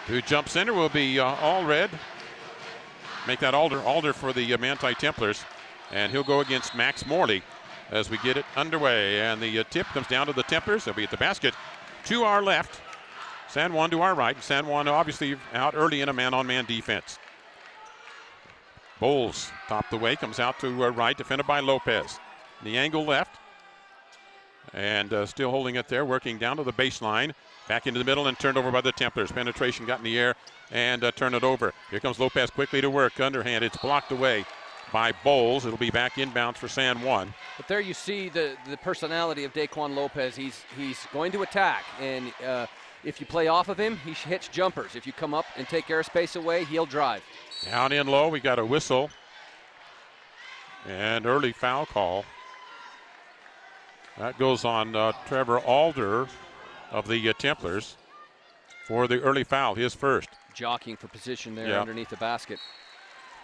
Who jumps center will be Allred. Make that Alder for the Manti Templars. And he'll go against Max Morley as we get it underway. And the tip comes down to the Templars. They'll be at the basket to our left. San Juan to our right. San Juan obviously out early in a man-on-man defense. Bowles top the way, comes out to right, defended by Lopez. The angle left. And still holding it there, working down to the baseline. Back into the middle and turned over by the Templars. Penetration got in the air and turn it over. Here comes Lopez quickly to work. Underhand, it's blocked away by Bowles. It'll be back inbounds for San Juan. But there you see the personality of Daquan Lopez. He's going to attack, and if you play off of him, he hits jumpers. If you come up and take airspace away, he'll drive. Down in low, we got a whistle and early foul call. That goes on Trevor Alder of the Templars for the early foul, his first. Jockeying for position there underneath the basket.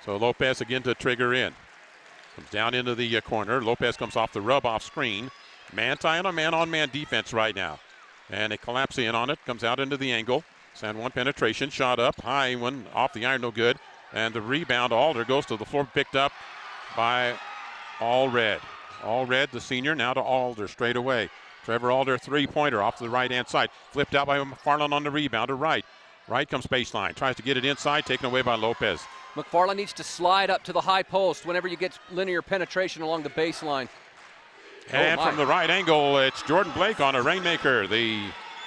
So Lopez again to trigger in. Comes down into the corner. Lopez comes off the rub-off screen. Manti on a man-on-man defense right now. And they collapse in on it. Comes out into the angle. San Juan penetration. Shot up. High one off the iron. No good. And the rebound. Alder goes to the floor. Picked up by Allred. Allred, the senior, now to Alder straight away. Trevor Alder, three-pointer off the right-hand side. Flipped out by McFarland on the rebound to right. Right comes baseline. Tries to get it inside. Taken away by Lopez. McFarland needs to slide up to the high post whenever you get linear penetration along the baseline. And from the right angle, it's Jordan Blake on a rainmaker, the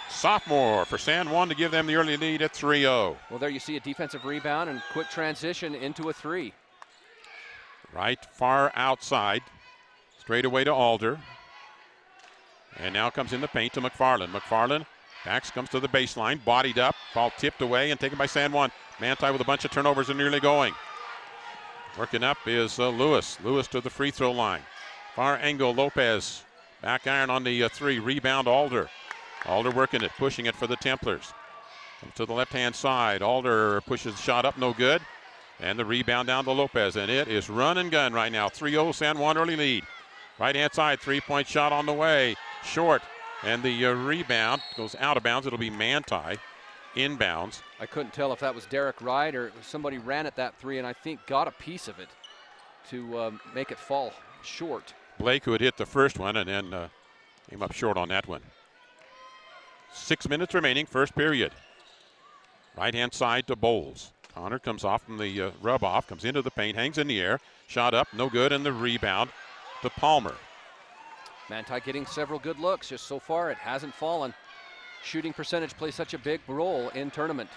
sophomore for San Juan to give them the early lead at 3-0. Well, there you see a defensive rebound and quick transition into a three. Right far outside. Straight away to Alder. And now comes in the paint to McFarland. McFarland backs, comes to the baseline, bodied up, ball tipped away and taken by San Juan. Manti with a bunch of turnovers and nearly going. Working up is Lewis. Lewis to the free throw line. Far angle, Lopez. Back iron on the three. Rebound, Alder. Alder working it, pushing it for the Templars. Comes to the left-hand side. Alder pushes the shot up, no good. And the rebound down to Lopez. And it is run and gun right now. 3-0 San Juan early lead. Right-hand side, three-point shot on the way. Short. And the rebound goes out of bounds. It'll be Manti inbounds. I couldn't tell if that was Derek Wright or somebody ran at that three and I think got a piece of it to make it fall short. Blake, who had hit the first one and then came up short on that one. 6 minutes remaining, first period. Right-hand side to Bowles. Connor comes off from the rub-off, comes into the paint, hangs in the air. Shot up, no good, and the rebound to Palmer. Manti getting several good looks. Just so far, it hasn't fallen. Shooting percentage plays such a big role in tournament.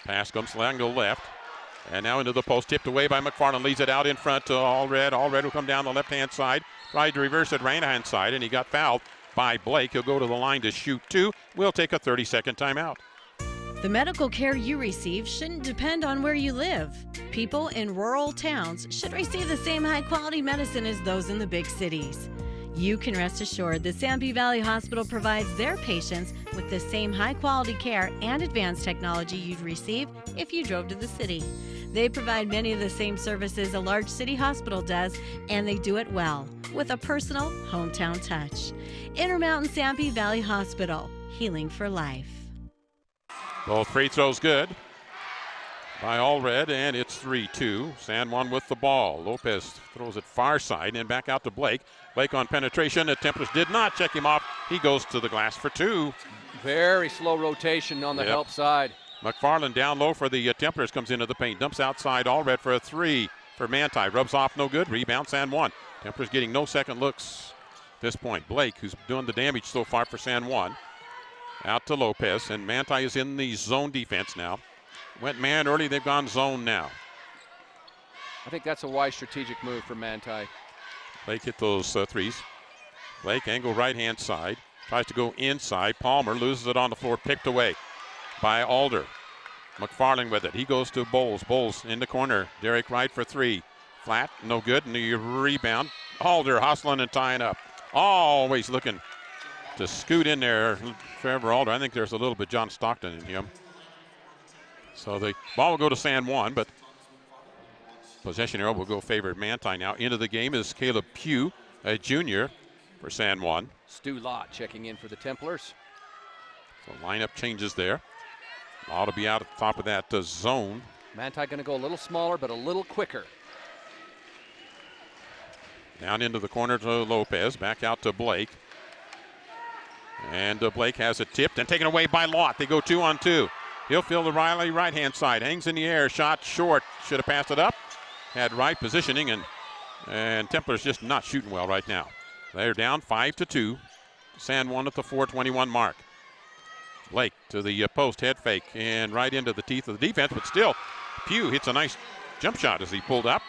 Pass comes angle left. And now into the post, tipped away by McFarland. Leads it out in front to Allred. Allred will come down the left-hand side. Tried to reverse it right-hand side, and he got fouled by Blake. He'll go to the line to shoot two. We'll take a 30-second timeout. The medical care you receive shouldn't depend on where you live. People in rural towns should receive the same high-quality medicine as those in the big cities. You can rest assured that Sanpete Valley Hospital provides their patients with the same high-quality care and advanced technology you'd receive if you drove to the city. They provide many of the same services a large city hospital does, and they do it well, with a personal, hometown touch. Intermountain Sanpete Valley Hospital, healing for life. Both free throws good by Allred, and it's 3-2. San Juan with the ball. Lopez throws it far side and back out to Blake. Blake on penetration. The Templars did not check him off. He goes to the glass for two. Very slow rotation on the help side. McFarland down low for the Templars, comes into the paint. Dumps outside Allred for a three for Manti. Rubs off, no good. Rebound San Juan. Templars getting no second looks at this point. Blake, who's doing the damage so far for San Juan. Out to Lopez, and Manti is in the zone defense now. Went man early, they've gone zone now. I think that's a wise strategic move for Manti. Blake hit those threes. Blake angle right-hand side. Tries to go inside. Palmer loses it on the floor, picked away by Alder. McFarland with it. He goes to Bowles. Bowles in the corner. Derek Wright for three. Flat, no good, and the rebound. Alder hustling and tying up. Always looking to scoot in there, Trevor Alder. I think there's a little bit John Stockton in him. So the ball will go to San Juan, but possession arrow will go favored Manti now. Into the game is Caleb Pugh, a junior for San Juan. Stu Lott checking in for the Templars. So lineup changes there. Ought to be out at the top of that zone. Manti going to go a little smaller, but a little quicker. Down into the corner to Lopez. Back out to Blake. And Blake has it tipped and taken away by Lott. They go 2-on-2. He'll field the Riley right-hand side. Hangs in the air. Shot short. Should have passed it up. Had right positioning, and Templar's just not shooting well right now. They're down 5-2. San Juan at the 4:21 mark. Blake to the post, head fake, and right into the teeth of the defense, but still, Pugh hits a nice jump shot as he pulled up,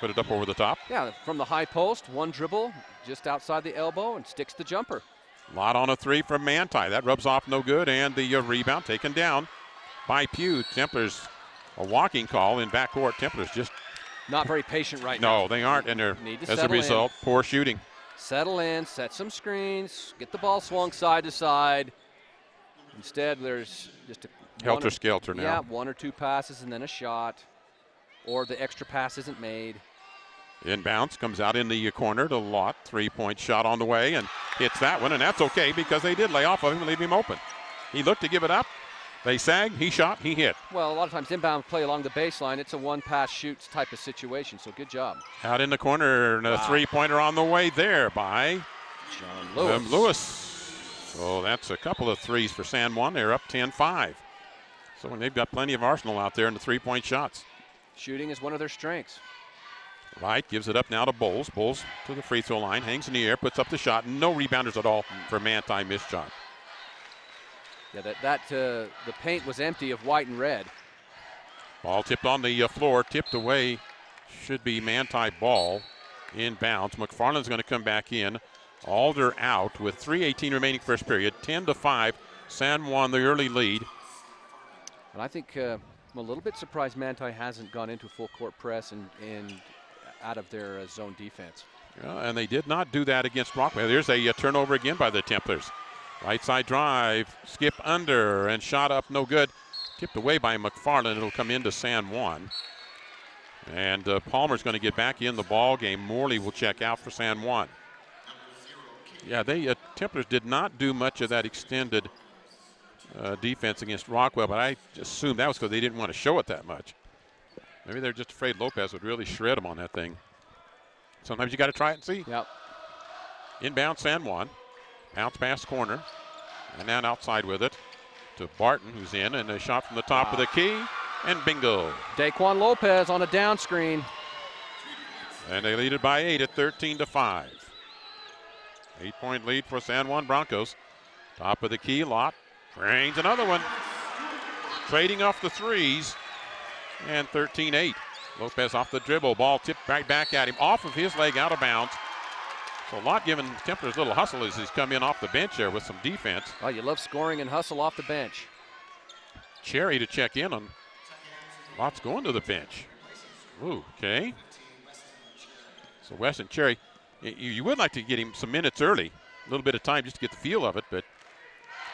put it up over the top. Yeah, from the high post, one dribble just outside the elbow and sticks the jumper. Lott on a three from Manti. That rubs off no good, and the rebound taken down by Pugh. Templar's a walking call in backcourt. Templar's just not very patient right now. No, they aren't, and they're, as a result, poor shooting. Settle in, set some screens, get the ball swung side to side. Instead, there's just a helter-skelter now. Yeah, one or two passes and then a shot, or the extra pass isn't made. Inbounds, comes out in the corner to Lott. Three-point shot on the way and hits that one, and that's okay because they did lay off of him and leave him open. He looked to give it up. They sagged, he shot, he hit. Well, a lot of times inbound play along the baseline, it's a one-pass shoots type of situation, so good job. Out in the corner, and a three-pointer on the way there by John Lewis. So that's a couple of threes for San Juan. They're up 10-5. So they've got plenty of arsenal out there in the three-point shots. Shooting is one of their strengths. Wright gives it up now to Bowles. Bowles to the free throw line, hangs in the air, puts up the shot. No rebounders at all for Manti, missed shot. Yeah, the paint was empty of white and red. Ball tipped on the floor, tipped away. Should be Manti ball inbounds. McFarland's going to come back in. Alder out with 3:18 remaining first period. 10-5. San Juan the early lead. And I think I'm a little bit surprised Manti hasn't gone into full court press and out of their zone defense. Yeah, and they did not do that against Rockwell. There's a turnover again by the Templars. Right side drive, skip under, and shot up no good. Tipped away by McFarland. It'll come into San Juan. And Palmer's going to get back in the ball game. Morley will check out for San Juan. Yeah, they Templars did not do much of that extended defense against Rockwell, but I assume that was because they didn't want to show it that much. Maybe they're just afraid Lopez would really shred them on that thing. Sometimes you got to try it and see. Yep. Inbound San Juan. Bounce pass corner. And then outside with it to Barton, who's in, and a shot from the top of the key, and bingo. Daquan Lopez on a down screen. And they lead it by 8 at 13-5. 8-point lead for San Juan Broncos. Top of the key, Lott drains another one. Trading off the threes, and 13-8. Lopez off the dribble, ball tipped right back at him, off of his leg, out of bounds. So Lott giving Templars a little hustle as he's come in off the bench there with some defense. Oh, you love scoring and hustle off the bench. Cherry to check in on. Lott's going to the bench. Ooh, okay. So Weston Cherry, you would like to get him some minutes early, a little bit of time just to get the feel of it, but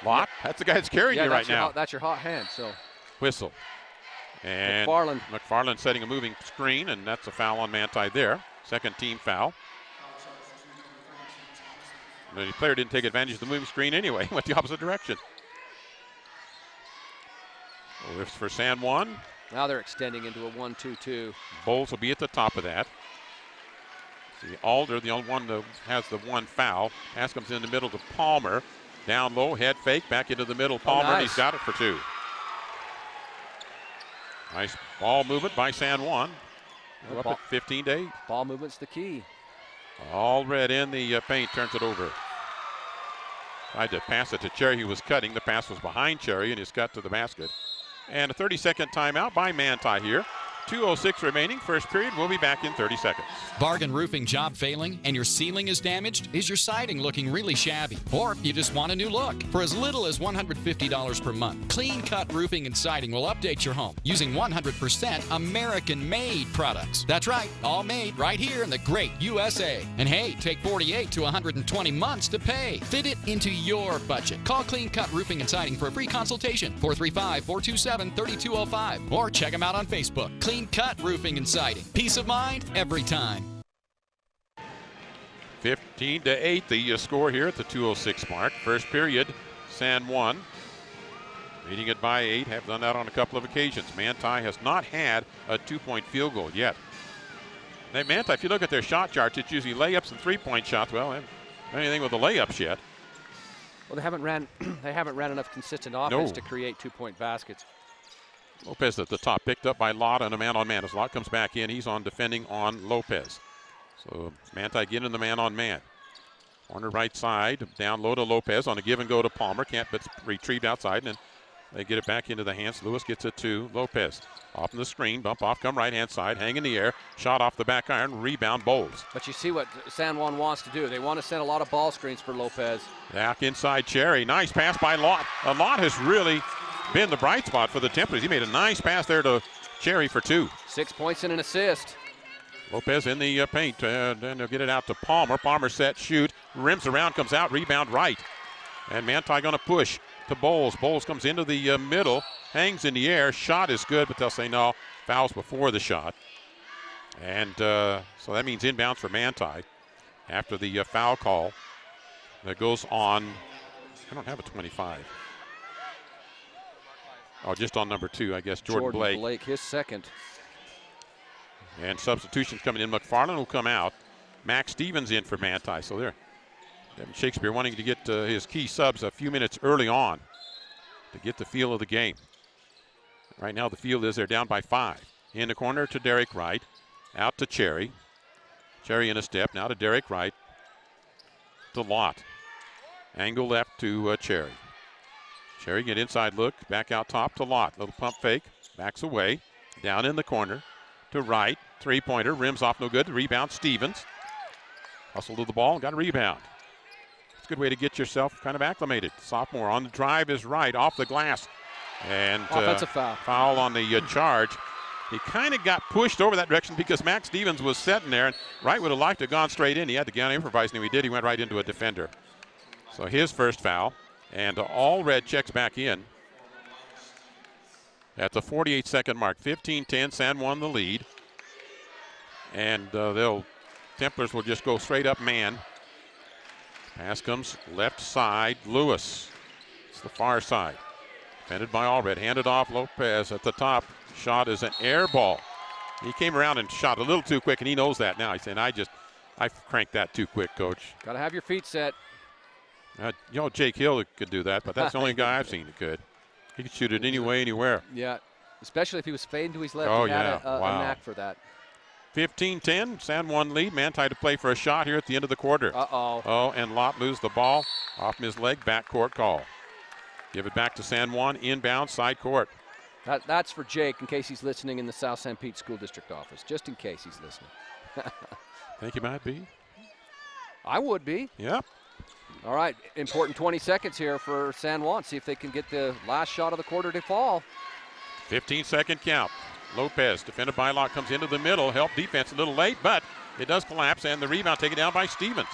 Lott, that's the guy that's carrying you right now. That's your hot hand, so. Whistle. And McFarland setting a moving screen, and that's a foul on Manti there. Second team foul. The player didn't take advantage of the moving screen anyway. Went the opposite direction. Well, this for San Juan. Now they're extending into a 1-2-2. Bowles will be at the top of that. See, Alder, the only one that has the one foul. Pass comes in the middle to Palmer. Down low, head fake, back into the middle. Palmer, and he's got it for two. Nice ball movement by San Juan. We're up at 15-8. Ball movement's the key. All red in the paint, turns it over. Tried to pass it to Cherry, who was cutting. The pass was behind Cherry, and he's cut to the basket. And a 30-second timeout by Manti here. 2:06 remaining. First period. We'll be back in 30 seconds. Bargain roofing job failing and your ceiling is damaged? Is your siding looking really shabby? Or you just want a new look? For as little as $150 per month, Clean Cut Roofing and Siding will update your home using 100% American-made products. That's right, all made right here in the great USA. And hey, take 48 to 120 months to pay. Fit it into your budget. Call Clean Cut Roofing and Siding for a free consultation. 435-427-3205. Or check them out on Facebook. Clean Cut Roofing and Siding. Peace of mind every time. 15-8 the score here at the 2:06 mark. First period, San Juan Leading it by 8, have done that on a couple of occasions. Manti has not had a 2-point field goal yet. Now, Manti, if you look at their shot charts, it's usually layups and 3-point shots. Well, they haven't done anything with the layups yet. Well, they haven't ran enough consistent offense to create 2-point baskets. Lopez at the top, picked up by Lott on a man-on-man. As Lott comes back in, he's on defending on Lopez. So Manti getting the man-on-man. Corner right side, down low to Lopez on a give and go to Palmer. Can't but retrieved outside, and they get it back into the hands. Lewis gets it to Lopez. Off in the screen, bump off, come right-hand side, hang in the air, shot off the back iron, rebound Bowles. But you see what San Juan wants to do. They want to send a lot of ball screens for Lopez. Back inside Cherry. Nice pass by Lott. Lott has really been the bright spot for the Templars. He made a nice pass there to Cherry for 2. 6 points and an assist. Lopez in the paint, then they'll get it out to Palmer. Palmer set, shoot, rims around, comes out, rebound right. And Manti going to push to Bowles. Bowles comes into the middle, hangs in the air. Shot is good, but they'll say no. Fouls before the shot. And so that means inbounds for Manti after the foul call that goes on. I don't have a 25. Oh, just on number 2, I guess, Jordan Blake. His second. And substitutions coming in. McFarland will come out. Max Stevens in for Manti. So there, Devin Shakespeare wanting to get his key subs a few minutes early on to get the feel of the game. Right now the field is they're down by 5. In the corner to Derek Wright. Out to Cherry. Cherry in a step. Now to Derek Wright. To Lott. Angle left to Cherry. Cherry get inside look. Back out top to Lott. Little pump fake. Backs away. Down in the corner to Wright. 3-pointer. Rims off no good. Rebound Stevens. Hustled to the ball and got a rebound. It's a good way to get yourself kind of acclimated. Sophomore on the drive is Wright. Off the glass. And offensive foul. Foul on the charge. He kind of got pushed over that direction because Max Stevens was sitting there, and Wright would have liked to have gone straight in. He had to get on improvising, and he did. He went right into a defender. So his first foul. And all red checks back in at the 48-second mark. 15-10, San Juan the lead. And Templars will just go straight up man. Pass comes left side, Lewis. It's the far side. Defended by Allred, handed off Lopez at the top. Shot is an air ball. He came around and shot a little too quick, and he knows that now. He's saying, I cranked that too quick, Coach. Got to have your feet set. Jake Hill could do that, but that's the only guy I've seen that could. He could shoot it anyway, anywhere. Yeah, especially if he was fading to his left. Oh, he had yeah. a knack for that. 15-10, San Juan lead. Manti to play for a shot here at the end of the quarter. Uh-oh. Oh, and Lott lose the ball off his leg. Backcourt call. Give it back to San Juan. Inbound, side court. That's for Jake in case he's listening in the South St. Pete School District office, just in case he's listening. Think he might be? I would be. Yep. All right, important 20 seconds here for San Juan. See if they can get the last shot of the quarter to fall. 15-second count. Lopez, defended by Lott, comes into the middle. Help defense a little late, but it does collapse, and the rebound taken down by Stevens.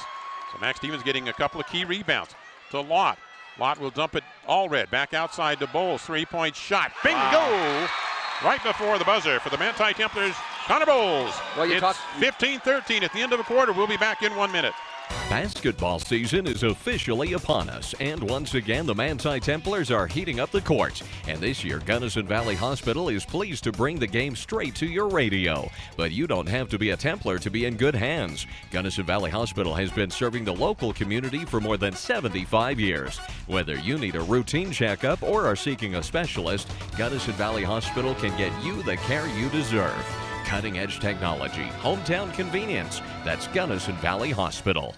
So Max Stevens getting a couple of key rebounds to Lott. Lott will dump it all red. Back outside to Bowles. 3-point shot. Bingo! Wow. Right before the buzzer for the Manti Templars, Connor Bowles. Well, it's 15-13 at the end of the quarter. We'll be back in 1 minute. Basketball season is officially upon us, and once again the Manti Templars are heating up the courts. And this year, Gunnison Valley Hospital is pleased to bring the game straight to your radio. But you don't have to be a Templar to be in good hands. Gunnison Valley Hospital has been serving the local community for more than 75 years. Whether you need a routine checkup or are seeking a specialist, Gunnison Valley Hospital can get you the care you deserve. Cutting-edge technology, hometown convenience. That's Gunnison Valley Hospital.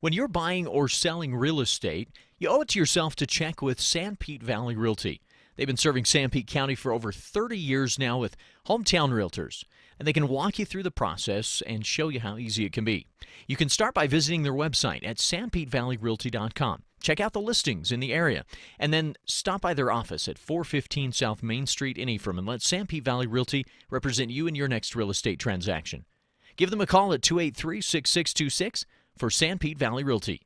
When you're buying or selling real estate, you owe it to yourself to check with San Pete Valley Realty. They've been serving San Pete County for over 30 years now with hometown realtors, and they can walk you through the process and show you how easy it can be. You can start by visiting their website at sanpetevalleyrealty.com. Check out the listings in the area, and then stop by their office at 415 South Main Street in Ephraim and let San Pete Valley Realty represent you in your next real estate transaction. Give them a call at 283-6626 for San Pete Valley Realty.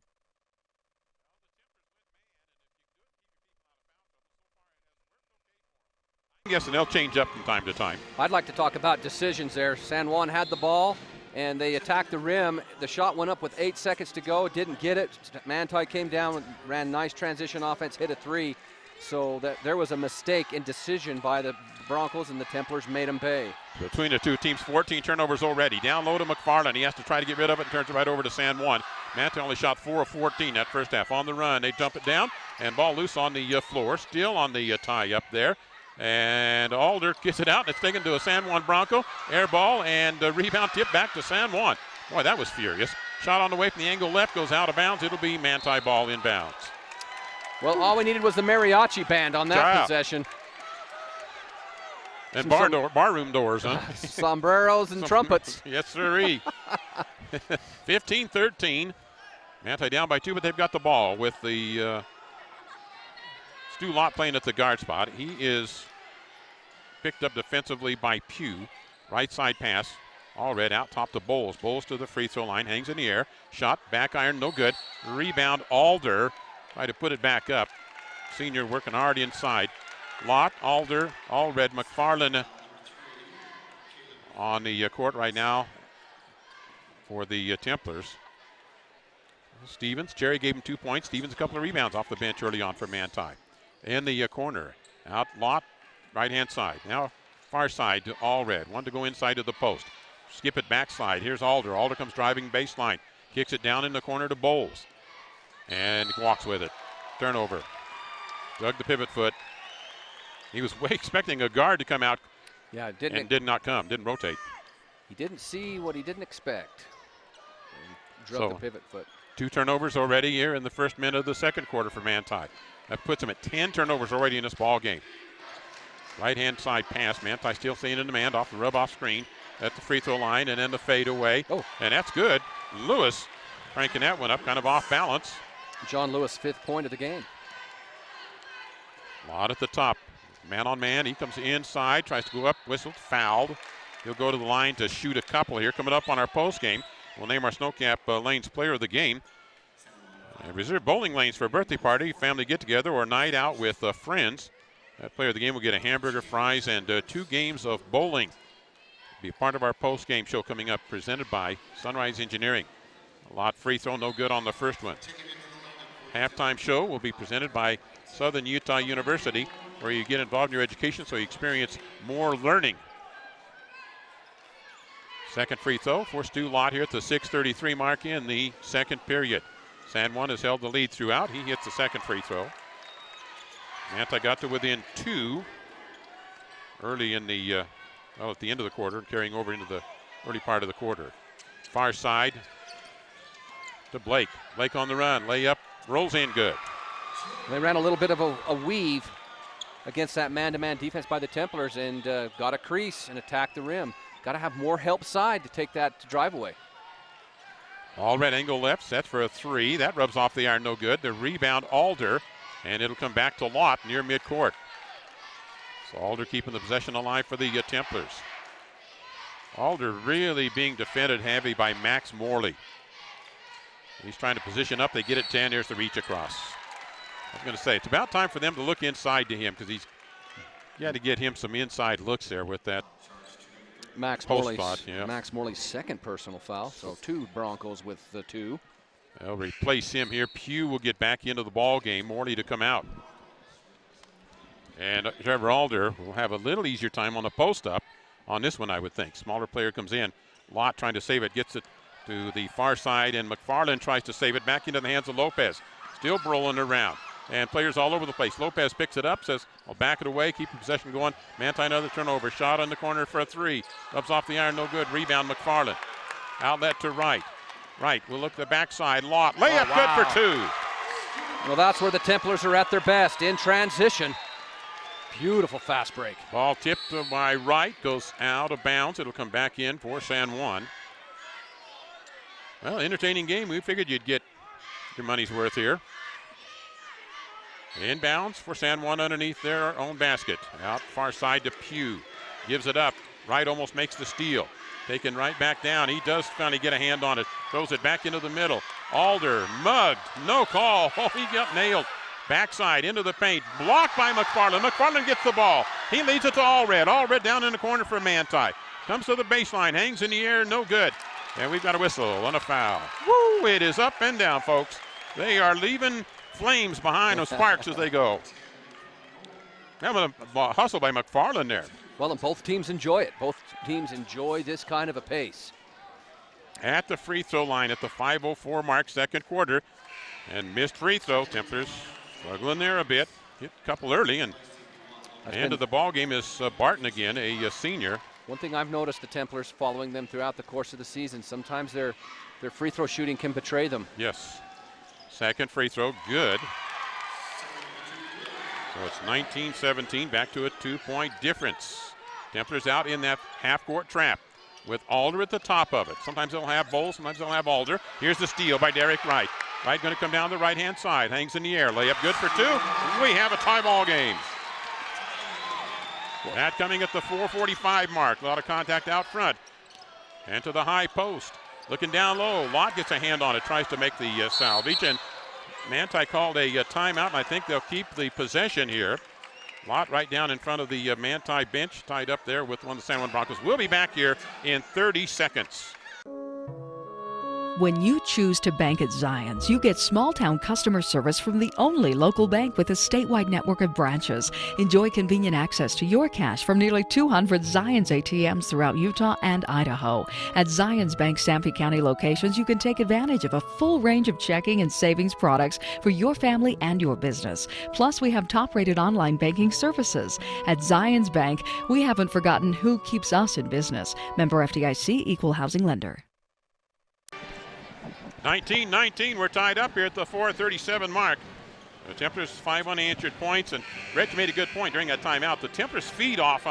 Yes, and they'll change up from time to time. I'd like to talk about decisions there. San Juan had the ball, and they attacked the rim. The shot went up with 8 seconds to go. Didn't get it. Manti came down, ran nice transition offense, hit a three. So that there was a mistake in decision by the Broncos, and the Templars made them pay. Between the two teams, 14 turnovers already. Down low to McFarland. He has to try to get rid of it and turns it right over to San Juan. Manti only shot 4 of 14 that first half. On the run, they dump it down, and ball loose on the floor. Still on the tie up there. And Alder gets it out, and it's taken to a San Juan Bronco. Air ball, and the rebound tip back to San Juan. Boy, that was furious. Shot on the way from the angle left, goes out of bounds. It'll be Manti ball inbounds. Well, all we needed was the mariachi band on that possession. And barroom doors, huh? Sombreros and trumpets. Yes, sirree. 15-13. Manti down by 2, but they've got the ball with the Stu Lott playing at the guard spot. He is picked up defensively by Pugh. Right side pass. Allred out top to Bowles. Bowles to the free throw line. Hangs in the air. Shot. Back iron. No good. Rebound. Alder. Try to put it back up. Senior working hard inside. Lott, Alder, Allred, McFarland on the court right now for the Templars. Stevens, Jerry gave him 2 points. Stevens a couple of rebounds off the bench early on for Manti. In the corner, out Lott, right-hand side. Now far side to Allred. One to go inside to the post. Skip it backside. Here's Alder. Alder comes driving baseline. Kicks it down in the corner to Bowles. And walks with it. Turnover. Dug the pivot foot. He was expecting a guard to come out. Yeah, did not come. Didn't rotate. He didn't see what he didn't expect. Drug the pivot foot. 2 turnovers already here in the first minute of the second quarter for Manti. That puts him at 10 turnovers already in this ball game. Right-hand side pass. Manti still staying in demand off the rub-off screen at the free throw line, and then the fade away. Oh. And that's good. Lewis cranking that one up, kind of off balance. John Lewis' 5th point of the game. Lott at the top. Man on man. He comes inside, tries to go up, whistled, fouled. He'll go to the line to shoot a couple here. Coming up on our post game, we'll name our Snowcap Lanes player of the game. Reserve bowling lanes for a birthday party, family get-together, or night out with friends. That player of the game will get a hamburger, fries, and 2 games of bowling. Be a part of our post-game show coming up, presented by Sunrise Engineering. A lot free throw, no good on the first one. Halftime show will be presented by Southern Utah University, where you get involved in your education so you experience more learning. Second free throw for Stu Lott here at the 6:33 mark in the second period. San Juan has held the lead throughout. He hits the second free throw. Manti got to within 2 early in the, at the end of the quarter, carrying over into the early part of the quarter. Far side to Blake. Blake on the run, layup, rolls in good. They ran a little bit of a weave against that man-to-man defense by the Templars and got a crease and attacked the rim. Got to have more help side to take that drive away. Allred angle left, sets for a 3. That rubs off the iron, no good. The rebound, Alder, and it'll come back to Lott near midcourt. So Alder keeping the possession alive for the Templars. Alder really being defended heavy by Max Morley. He's trying to position up. They get it 10. Here's the reach across. I was going to say, it's about time for them to look inside to him, because you got to get him some inside looks there with that Max post spot. Yeah. Max Morley's second personal foul, so 2 Broncos with the 2. They'll replace him here. Pugh will get back into the ball game. Morley to come out. And Trevor Alder will have a little easier time on the post up on this one, I would think. Smaller player comes in. Lott trying to save it, gets it to the far side, and McFarland tries to save it back into the hands of Lopez. Still rolling around. And players all over the place. Lopez picks it up, says, I'll back it away, keep the possession going. Manti another turnover. Shot on the corner for a 3. Rubs off the iron, no good. Rebound, McFarland. Outlet to right. Right, we'll look at the backside. Lott, layup good for 2. Well, that's where the Templars are at their best, in transition. Beautiful fast break. Ball tipped to my right, goes out of bounds. It'll come back in for San Juan. Well, entertaining game. We figured you'd get your money's worth here. Inbounds for San Juan underneath their own basket. Out far side to Pugh. Gives it up. Wright almost makes the steal. Taken right back down. He does finally get a hand on it. Throws it back into the middle. Alder mugged. No call. Oh, he got nailed. Backside into the paint. Blocked by McFarland. McFarland gets the ball. He leads it to Allred. Allred down in the corner for Manti. Comes to the baseline. Hangs in the air. No good. And we've got a whistle and a foul. Woo! It is up and down, folks. They are leaving flames behind them, sparks as they go. Having a hustle by McFarland there. Well, and both teams enjoy it. Both teams enjoy this kind of a pace. At the free throw line at the 5:04 mark, second quarter. And missed free throw. Templars struggling there a bit. Hit a couple early, and the end of the ball game is Barton again, a senior. One thing I've noticed the Templars following them throughout the course of the season, sometimes their free throw shooting can betray them. Yes. Second free throw, good. So it's 19-17, back to a 2-point difference. Templars out in that half-court trap with Alder at the top of it. Sometimes they'll have Bowles, sometimes they'll have Alder. Here's the steal by Derek Wright. Wright going to come down the right-hand side, hangs in the air, layup good for two. We have a tie ball game. That coming at the 4:45 mark. A lot of contact out front. And to the high post. Looking down low. Lott gets a hand on it. Tries to make the salvage. And Manti called a timeout. And I think they'll keep the possession here. Lott right down in front of the Manti bench. Tied up there with one of the San Juan Broncos. We'll be back here in 30 seconds. When you choose to bank at Zions, you get small-town customer service from the only local bank with a statewide network of branches. Enjoy convenient access to your cash from nearly 200 Zions ATMs throughout Utah and Idaho. At Zions Bank Sanpete County locations, you can take advantage of a full range of checking and savings products for your family and your business. Plus, we have top-rated online banking services. At Zions Bank, we haven't forgotten who keeps us in business. Member FDIC, Equal Housing Lender. 19-19, we're tied up here at the 4:37 mark. The Templars 5 unanswered points, and Reg made a good point during that timeout. The Templars feed off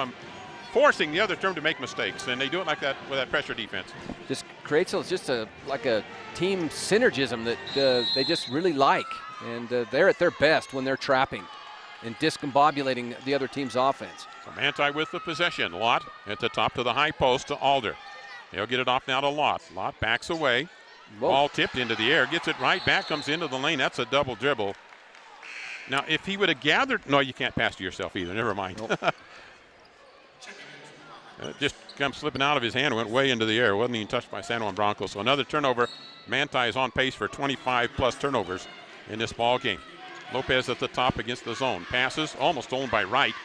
forcing the other team to make mistakes, and they do it like that with that pressure defense. Just creates like a team synergism that they just really like, and they're at their best when they're trapping and discombobulating the other team's offense. So Manti with the possession. Lott at the top to the high post to Alder. He'll get it off now to Lott. Lott backs away. Whoa. Ball tipped into the air, gets it right back, comes into the lane. That's a double dribble. Now, if he would have gathered, no, you can't pass to yourself either. Never mind. Nope. It just comes slipping out of his hand, went way into the air. Wasn't even touched by San Juan Broncos. So another turnover. Manti is on pace for 25-plus turnovers in this ball game. Lopez at the top against the zone. Passes, almost stolen by Wright.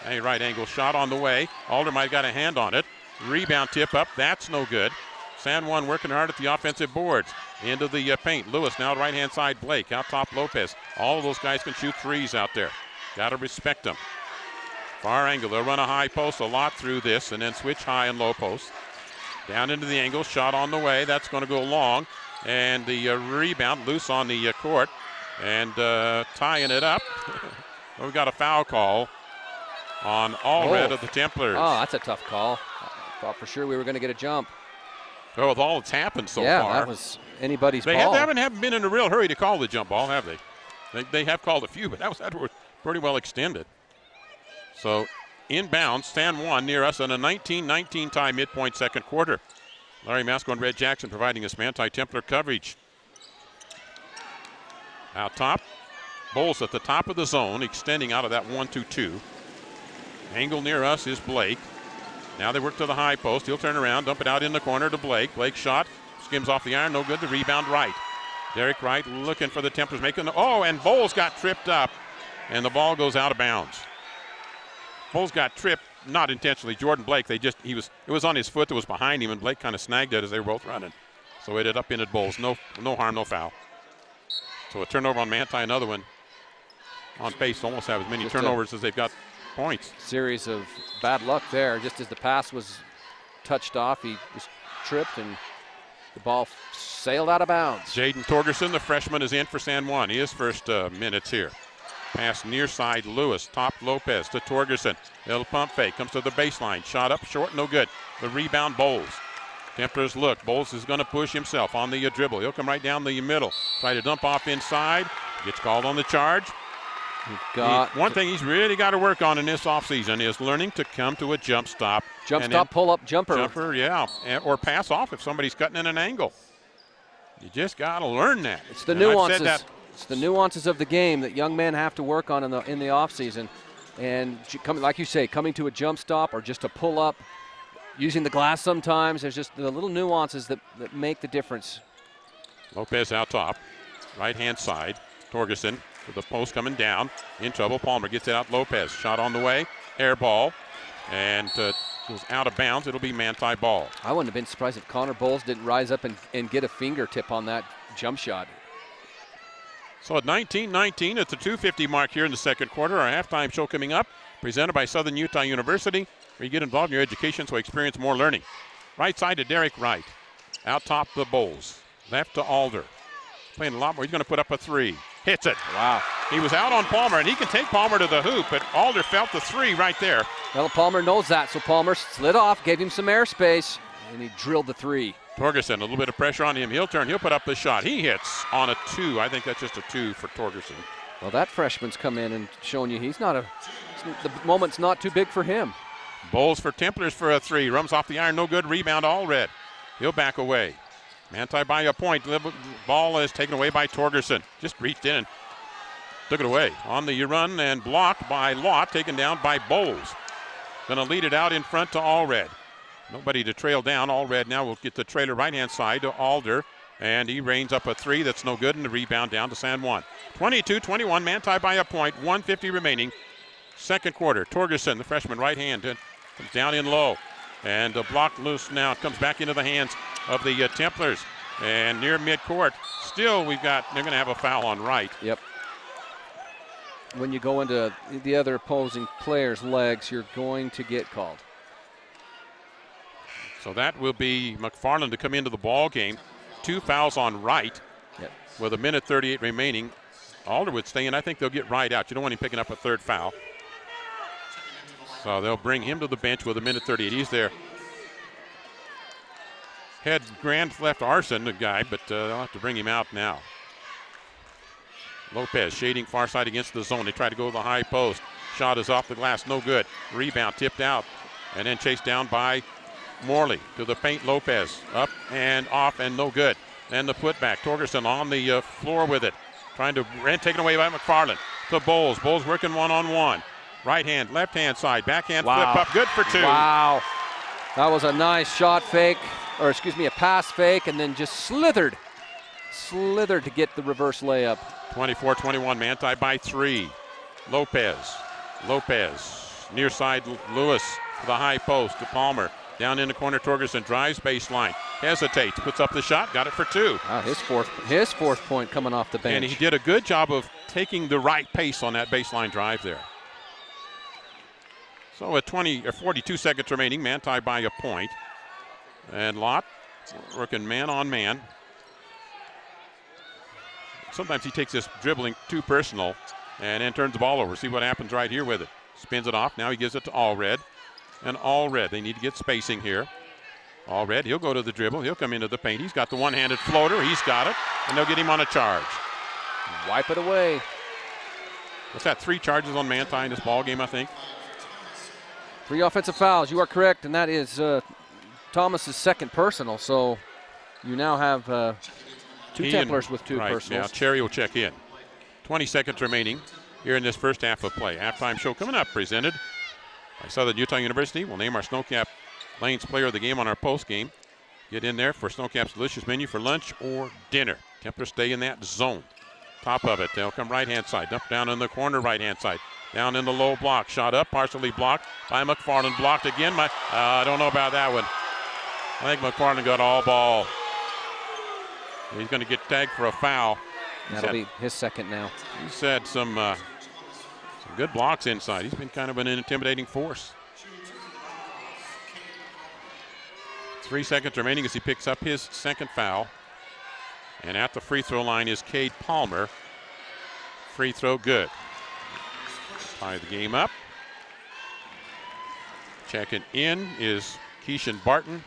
A right angle shot on the way. Alder might have got a hand on it. Rebound tip up. That's no good. San Juan working hard at the offensive boards. Into the paint. Lewis now right-hand side. Blake out top Lopez. All of those guys can shoot threes out there. Got to respect them. Far angle. They'll run a high post a lot through this and then switch high and low post. Down into the angle. Shot on the way. That's going to go long. And the rebound loose on the court. And tying it up. Well, we got a foul call on Allred of the Templars. Oh, that's a tough call. I thought for sure we were going to get a jump. Well, with all that's happened so far. Yeah, that was anybody's ball. They haven't been in a real hurry to call the jump ball, have they? They have called a few, but that was pretty well extended. So inbounds, San Juan near us on a 19-19 tie midpoint second quarter. Larry Masco and Red Jackson providing us Manti-Templar coverage. Out top, Bowles at the top of the zone, extending out of that 1-2-2. Angle near us is Blake. Now they work to the high post. He'll turn around, dump it out in the corner to Blake. Blake shot, skims off the iron, no good. The rebound Wright. Derek Wright looking for the Templars, making and Bowles got tripped up, and the ball goes out of bounds. Bowles got tripped, not intentionally. Jordan Blake, it was on his foot that was behind him, and Blake kind of snagged it as they were both running. So it ended up in at Bowles. No harm, no foul. So a turnover on Manti, another one on pace, almost have as many turnovers as they've got points. Series of bad luck there. Just as the pass was touched off, he was tripped and the ball sailed out of bounds. Jaden Torgerson, the freshman, is in for San Juan. His first minutes here. Pass near side Lewis, top Lopez to Torgerson. Little pump fake, comes to the baseline. Shot up short, no good. The rebound Bowles. Templars look. Bowles is going to push himself on the dribble. He'll come right down the middle. Try to dump off inside. Gets called on the charge. One thing he's really got to work on in this offseason is learning to come to a jump stop. Jump stop, pull-up jumper. Jumper, yeah. Or pass off if somebody's cutting in an angle. You just got to learn that. It's the nuances. It's the nuances of the game that young men have to work on in the offseason. And like you say, coming to a jump stop or just a pull-up, using the glass sometimes. There's just the little nuances that make the difference. Lopez out top. Right-hand side. Torgerson To the post coming down. In trouble. Palmer gets it out. Lopez. Shot on the way. Air ball. And goes out of bounds. It'll be Manti ball. I wouldn't have been surprised if Connor Bowles didn't rise up and get a fingertip on that jump shot. So at 19-19, it's the 2:50 mark here in the second quarter. Our halftime show coming up, presented by Southern Utah University, where you get involved in your education so experience more learning. Right side to Derek Wright. Out top the Bowles. Left to Alder. Playing a lot more. He's going to put up a three. Hits it. Wow. He was out on Palmer, and he can take Palmer to the hoop, but Alder felt the three right there. Well, Palmer knows that, so Palmer slid off, gave him some airspace, and he drilled the three. Torgerson, a little bit of pressure on him. He'll turn. He'll put up the shot. He hits on a two. I think that's just a two for Torgerson. Well, that freshman's come in and shown you the moment's not too big for him. Bowles for Templars for a three. Rums off the iron. No good. Rebound. Allred. He'll back away. Manti by a point. The ball is taken away by Torgerson. Just reached in and took it away. On the run and blocked by Lott. Taken down by Bowles. Going to lead it out in front to Allred. Nobody to trail down. Allred now will get the trailer right-hand side to Alder. And he rains up a three. That's no good. And the rebound down to San Juan. 22-21. Manti by a point. 1:50 remaining. Second quarter. Torgerson, the freshman right hand, comes down in low. And the block loose now. It comes back into the hands of the Templars. And near midcourt. Still, they're going to have a foul on Wright. Yep. When you go into the other opposing player's legs, you're going to get called. So that will be McFarland to come into the ball game. 2 fouls on Wright. Yep. With 1:38 remaining. Alder would stay in. I think they'll get Wright out. You don't want him picking up a third foul. So they'll bring him to the bench with 1:38. He's there. Had Grand left Arson, the guy, but they'll have to bring him out now. Lopez shading far side against the zone. They try to go to the high post. Shot is off the glass, no good. Rebound tipped out and then chased down by Morley. To the paint, Lopez. Up and off and no good. And the putback. Torgerson on the floor with it. Trying to taken away by McFarland. To Bowles. Bowles working one-on-one. Right hand, left hand side. Backhand flip up. Good for two. Wow. That was a nice shot fake. Or excuse me, a pass fake, and then just slithered to get the reverse layup. 24-21, Manti by 3. Lopez, near side Lewis to the high post to Palmer. Down in the corner, Torgerson drives baseline, hesitates, puts up the shot, got it for 2. Wow, his fourth point coming off the bench. And he did a good job of taking the right pace on that baseline drive there. So at 42 seconds remaining, Manti by a point. And Lott working man on man. Sometimes he takes this dribbling too personal and then turns the ball over. See what happens right here with it. Spins it off. Now he gives it to Allred. And Allred, they need to get spacing here. Allred, he'll go to the dribble. He'll come into the paint. He's got the one-handed floater. He's got it. And they'll get him on a charge. Wipe it away. What's that? 3 charges on Manti in this ball game, I think. 3 offensive fouls. You are correct. And that is Thomas's second personal. So you now have 2 Templars with 2 personals. Now Cherry will check in. 20 seconds remaining here in this first half of play. Halftime show coming up, presented by Southern Utah University. We'll name our Snowcap Lanes player of the game on our post game. Get in there for Snowcap's delicious menu for lunch or dinner. Templars stay in that zone. Top of it, they'll come right-hand side. Dump down in the corner, right-hand side. Down in the low block. Shot up, partially blocked by McFarland. Blocked again. I don't know about that one. I think McFarland got all ball. He's going to get tagged for a foul. That'll be his second now. He's had some good blocks inside. He's been kind of an intimidating force. 3 seconds remaining as he picks up his second foul. And at the free throw line is Cade Palmer. Free throw good. Tie the game up. Checking in is Keishan Barton.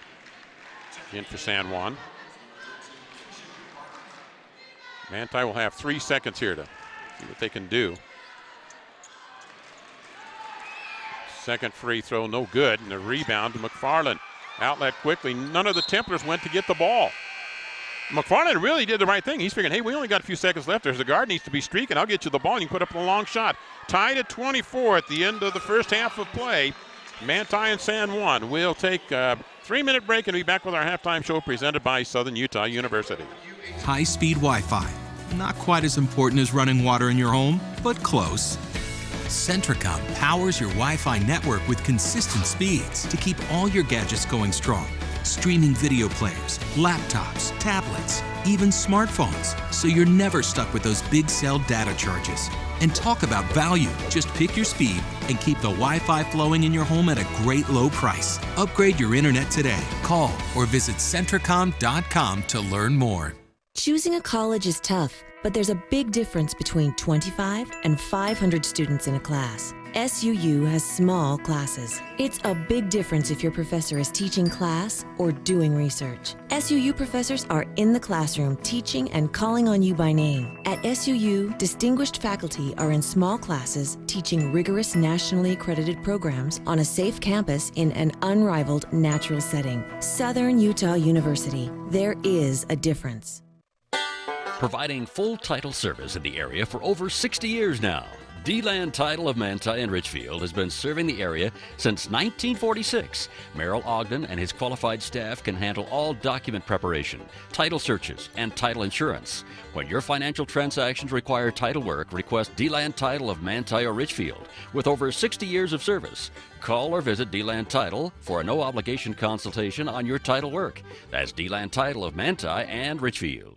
In for San Juan. Manti will have 3 seconds here to see what they can do. Second free throw, no good. And a rebound to McFarland. Outlet quickly. None of the Templars went to get the ball. McFarland really did the right thing. He's figuring, hey, we only got a few seconds left. There's the guard needs to be streaking. I'll get you the ball and you can put up a long shot. Tied at 24 at the end of the first half of play. Manti and San Juan will take a 3-minute break and be back with our halftime show presented by Southern Utah University. High-speed Wi-Fi, Not quite as important as running water in your home, but close. Centricom powers your Wi-Fi network with consistent speeds to keep all your gadgets going strong. Streaming video players, laptops, tablets, even smartphones, so you're never stuck with those big cell data charges. And talk about value. Just pick your speed and keep the Wi-Fi flowing in your home at a great low price. Upgrade your internet today. Call or visit Centricom.com to learn more. Choosing a college is tough, but there's a big difference between 25 and 500 students in a class. SUU has small classes. It's a big difference if your professor is teaching class or doing research. SUU professors are in the classroom teaching and calling on you by name. At SUU, distinguished faculty are in small classes teaching rigorous nationally accredited programs on a safe campus in an unrivaled natural setting. Southern Utah University. There is a difference. Providing full title service in the area for over 60 years now. D-Land Title of Manti and Richfield has been serving the area since 1946. Merrill Ogden and his qualified staff can handle all document preparation, title searches, and title insurance. When your financial transactions require title work, request D-Land Title of Manti or Richfield. With over 60 years of service, call or visit D-Land Title for a no-obligation consultation on your title work. That's D-Land Title of Manti and Richfield.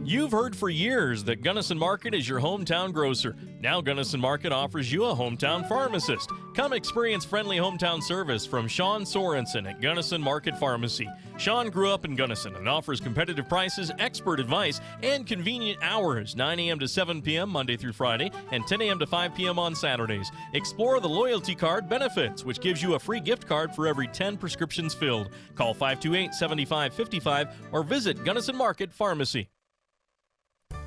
You've heard for years that Gunnison Market is your hometown grocer. Now Gunnison Market offers you a hometown pharmacist. Come experience friendly hometown service from Sean Sorensen at Gunnison Market Pharmacy. Sean grew up in Gunnison and offers competitive prices, expert advice, and convenient hours, 9 a.m. to 7 p.m. Monday through Friday and 10 a.m. to 5 p.m. on Saturdays. Explore the loyalty card benefits, which gives you a free gift card for every 10 prescriptions filled. Call 528-7555 or visit Gunnison Market Pharmacy.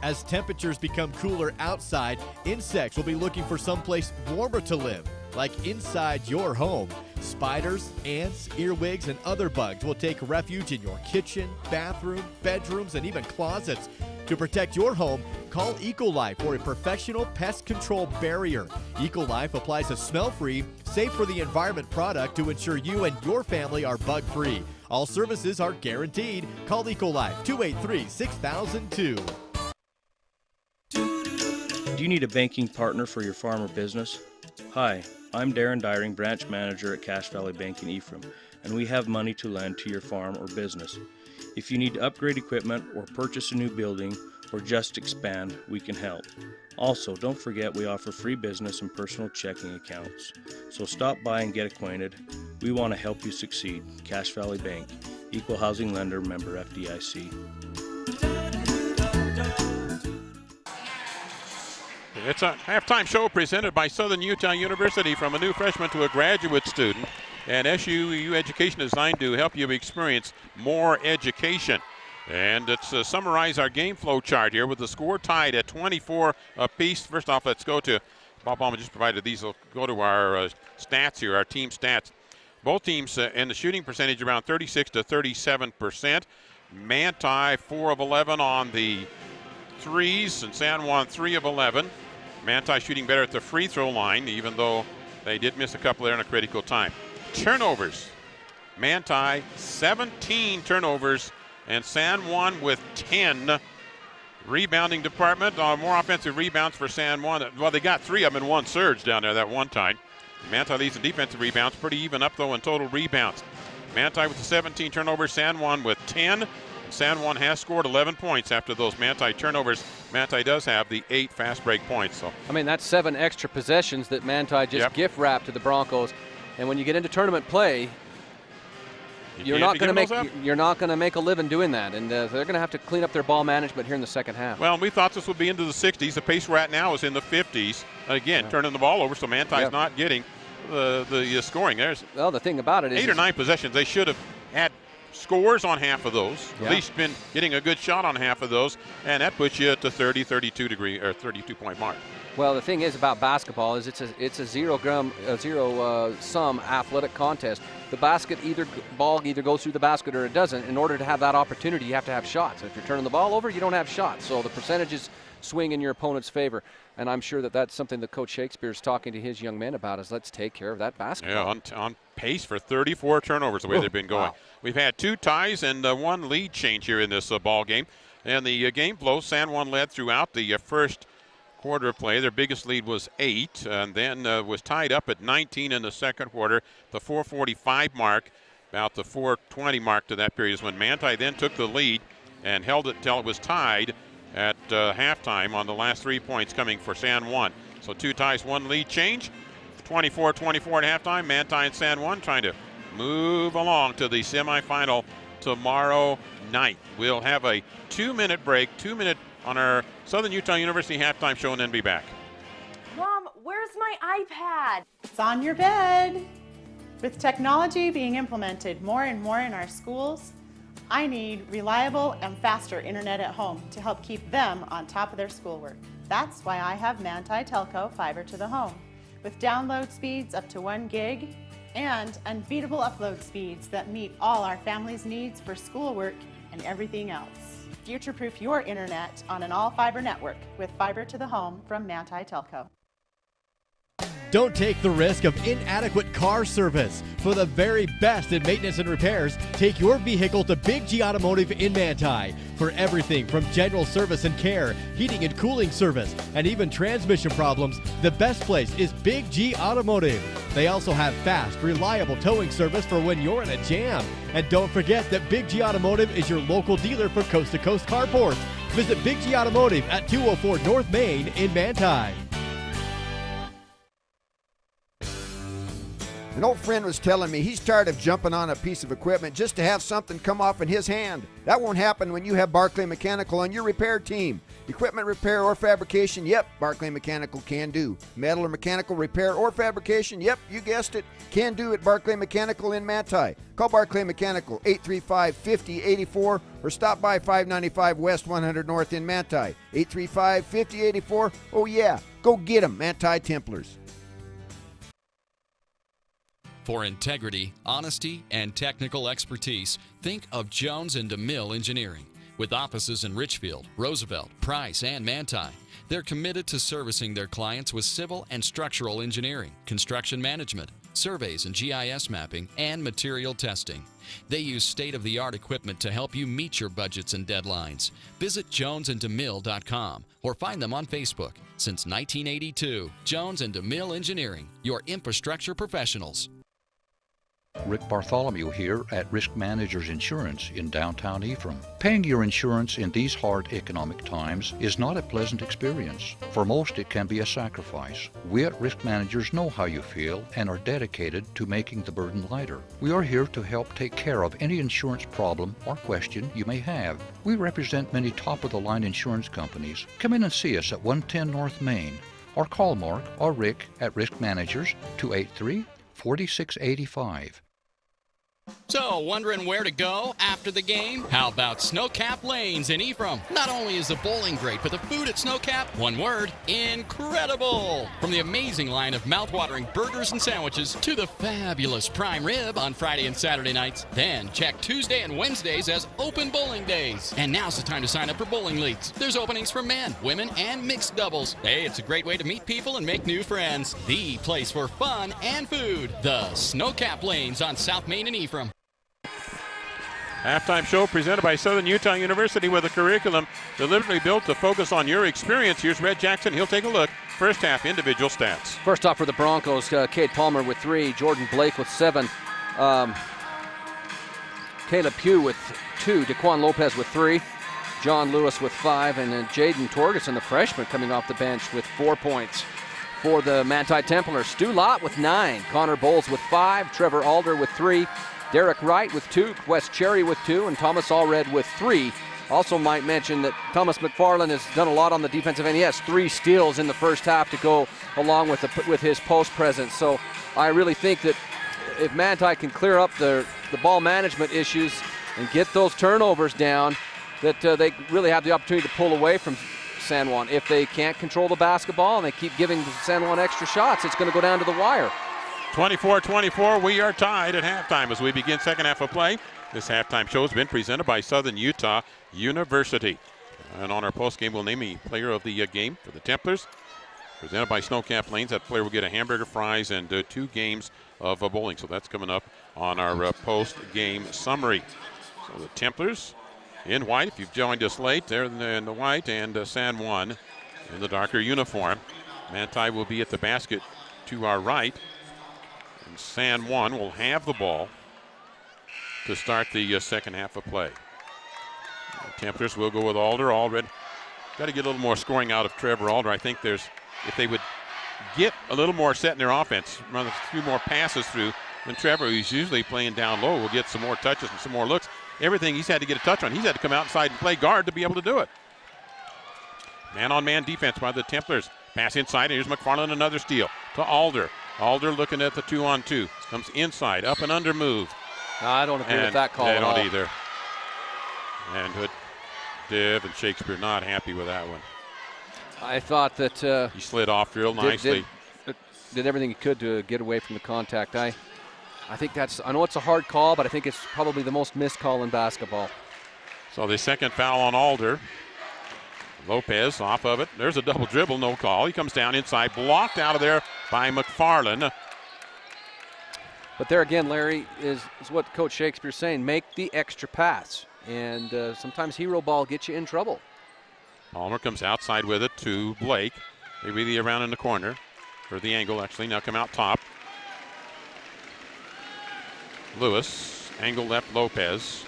As temperatures become cooler outside, insects will be looking for someplace warmer to live, like inside your home. Spiders, ants, earwigs, and other bugs will take refuge in your kitchen, bathroom, bedrooms, and even closets. To protect your home, call Ecolife for a professional pest control barrier. Ecolife applies a smell-free, safe for the environment product to ensure you and your family are bug-free. All services are guaranteed. Call Ecolife 283-6002. Do you need a banking partner for your farm or business? Hi, I'm Darren Dyring, branch manager at Cache Valley Bank in Ephraim, and we have money to lend to your farm or business. If you need to upgrade equipment or purchase a new building or just expand, we can help. Also, don't forget we offer free business and personal checking accounts. So stop by and get acquainted. We want to help you succeed. Cache Valley Bank, Equal Housing Lender, member FDIC. It's a halftime show presented by Southern Utah University, from a new freshman to a graduate student. And SUU Education is designed to help you experience more education. And let's summarize our game flow chart here with the score tied at 24 apiece. First off, let's go to, Bob Ballman just provided these. We'll go to our stats here, our team stats. Both teams in the shooting percentage around 36 to 37%. Manti 4 of 11 on the threes, and San Juan 3 of 11. Manti shooting better at the free throw line, even though they did miss a couple there in a critical time. Turnovers. Manti 17 turnovers and San Juan with 10. Rebounding department, more offensive rebounds for San Juan. Well, they got 3 of them in one surge down there that one time. Manti leads in defensive rebounds, pretty even up though in total rebounds. Manti with the 17 turnovers, San Juan with 10. San Juan has scored 11 points after those Manti turnovers. Manti does have the 8 fast break points. So I mean, that's 7 extra possessions that Manti just gift wrapped to the Broncos. And when you get into tournament play, you're not going to make a living doing that, and they're going to have to clean up their ball management here in the second half. Well, we thought this would be into the 60s. The pace we're at now is in the 50s. Again, turning the ball over, so Manti's not getting the scoring. Well, the thing about it is 8 or 9 possessions. They should have had scores on half of those, at least been getting a good shot on half of those, and that puts you at the 32-point mark. Well, the thing is about basketball is it's a zero-sum athletic contest. The ball either goes through the basket or it doesn't. In order to have that opportunity, you have to have shots. If you're turning the ball over, you don't have shots. So the percentages swing in your opponent's favor. And I'm sure that that's something that Coach Shakespeare is talking to his young men about, is let's take care of that basketball. Yeah, on pace for 34 turnovers the way they've been going. Wow. We've had 2 ties and 1 lead change here in this ball game. And the game flow, San Juan led throughout the first quarter of play. Their biggest lead was 8, and then was tied up at 19 in the second quarter. The 4:45 mark, about the 4:20 mark to that period is when Manti then took the lead and held it until it was tied at halftime on the last 3 points coming for San Juan. So 2 ties, 1 lead change. 24-24 at halftime. Manti and San Juan trying to move along to the semifinal tomorrow night. We'll have a 2-minute break, 2-minute on our Southern Utah University halftime show, and then be back. Mom, where's my iPad? It's on your bed. With technology being implemented more and more in our schools, I need reliable and faster internet at home to help keep them on top of their schoolwork. That's why I have Manti Telco Fiber to the Home, with download speeds up to 1 gig and unbeatable upload speeds that meet all our family's needs for schoolwork and everything else. Future-proof your internet on an all-fiber network with Fiber to the Home from Manti Telco. Don't take the risk of inadequate car service. For the very best in maintenance and repairs, take your vehicle to Big G Automotive in Manti. For everything from general service and care, heating and cooling service, and even transmission problems, the best place is Big G Automotive. They also have fast, reliable towing service for when you're in a jam. And don't forget that Big G Automotive is your local dealer for coast-to-coast carports. Visit Big G Automotive at 204 North Main in Manti. An old friend was telling me he's tired of jumping on a piece of equipment just to have something come off in his hand. That won't happen when you have Barclay Mechanical on your repair team. Equipment repair or fabrication, yep, Barclay Mechanical can do. Metal or mechanical repair or fabrication, yep, you guessed it, can do at Barclay Mechanical in Manti. Call Barclay Mechanical 835-5084 or stop by 595 West 100 North in Manti. 835-5084, oh yeah, go get them, Manti Templars. For integrity, honesty, and technical expertise, think of Jones and DeMille Engineering. With offices in Richfield, Roosevelt, Price, and Manti, they're committed to servicing their clients with civil and structural engineering, construction management, surveys and GIS mapping, and material testing. They use state-of-the-art equipment to help you meet your budgets and deadlines. Visit jonesanddemille.com or find them on Facebook. Since 1982, Jones and DeMille Engineering, your infrastructure professionals. Rick Bartholomew here at Risk Managers Insurance in downtown Ephraim. Paying your insurance in these hard economic times is not a pleasant experience. For most, it can be a sacrifice. We at Risk Managers know how you feel and are dedicated to making the burden lighter. We are here to help take care of any insurance problem or question you may have. We represent many top-of-the-line insurance companies. Come in and see us at 110 North Main or call Mark or Rick at Risk Managers 283-4685. So, wondering where to go after the game? How about Snowcap Lanes in Ephraim? Not only is the bowling great, but the food at Snowcap, one word, incredible! From the amazing line of mouth-watering burgers and sandwiches to the fabulous prime rib on Friday and Saturday nights. Then check Tuesday and Wednesdays as open bowling days. And now's the time to sign up for bowling leagues. There's openings for men, women, and mixed doubles. Hey, it's a great way to meet people and make new friends. The place for fun and food. The Snowcap Lanes on South Main in Ephraim. Halftime show presented by Southern Utah University with a curriculum deliberately built to focus on your experience. Here's Red Jackson. He'll take a look. First half individual stats. First off for the Broncos, Cade Palmer with 3, Jordan Blake with 7, Caleb Pugh with 2, Daquan Lopez with 3, John Lewis with 5, and then Jaden Torgerson, the freshman, coming off the bench with 4 points. For the Manti Templars, Stu Lott with 9, Connor Bowles with 5, Trevor Alder with 3, Derek Wright with 2, Wes Cherry with 2, and Thomas Allred with 3. Also might mention that Thomas McFarland has done a lot on the defensive end. He has 3 steals in the first half to go along with his post presence. So I really think that if Manti can clear up the ball management issues and get those turnovers down, that they really have the opportunity to pull away from San Juan. If they can't control the basketball and they keep giving San Juan extra shots, it's going to go down to the wire. 24-24, we are tied at halftime as we begin second half of play. This halftime show has been presented by Southern Utah University. And on our postgame, we'll name a player of the game for the Templars. Presented by Snowcap Lanes. That player will get a hamburger, fries, and 2 games of bowling. So that's coming up on our post-game summary. So the Templars in white. If you've joined us late, they're in the white, and San Juan in the darker uniform. Manti will be at the basket to our right, and San Juan will have the ball to start the second half of play. The Templars will go with Alder. Alred got to get a little more scoring out of Trevor Alder. I think if they would get a little more set in their offense, run a few more passes through, then Trevor, who's usually playing down low, will get some more touches and some more looks. Everything he's had to get a touch on, he's had to come outside and play guard to be able to do it. Man-on-man defense by the Templars. Pass inside, and here's McFarland, another steal to Alder. Alder looking at the 2-on-2. Comes inside, up and under move. No, I don't agree with that call at all. I don't either. And Hood, Div, and Shakespeare not happy with that one. I thought that he slid off real nicely. Did everything he could to get away from the contact. I think I know it's a hard call, but I think it's probably the most missed call in basketball. So the second foul on Alder. Lopez off of it. There's a double dribble, no call. He comes down inside, blocked out of there by McFarland. But there again, Larry, is what Coach Shakespeare's saying. Make the extra pass. And sometimes hero ball gets you in trouble. Palmer comes outside with it to Blake. They really around in the corner. For the angle, actually. Now come out top. Lewis, angle left Lopez.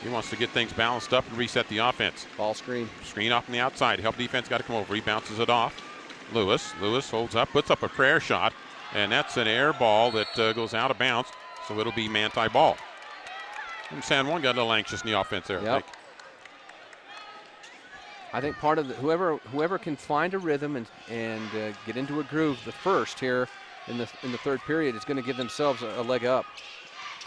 He wants to get things balanced up and reset the offense. Ball screen. Screen off on the outside. Help defense got to come over. He bounces it off. Lewis holds up, puts up a prayer shot, and that's an air ball that goes out of bounds, so it'll be Manti ball. And San Juan got a little anxious in the offense there. Yep. I think part of whoever can find a rhythm and get into a groove the first here in the third period is going to give themselves a leg up.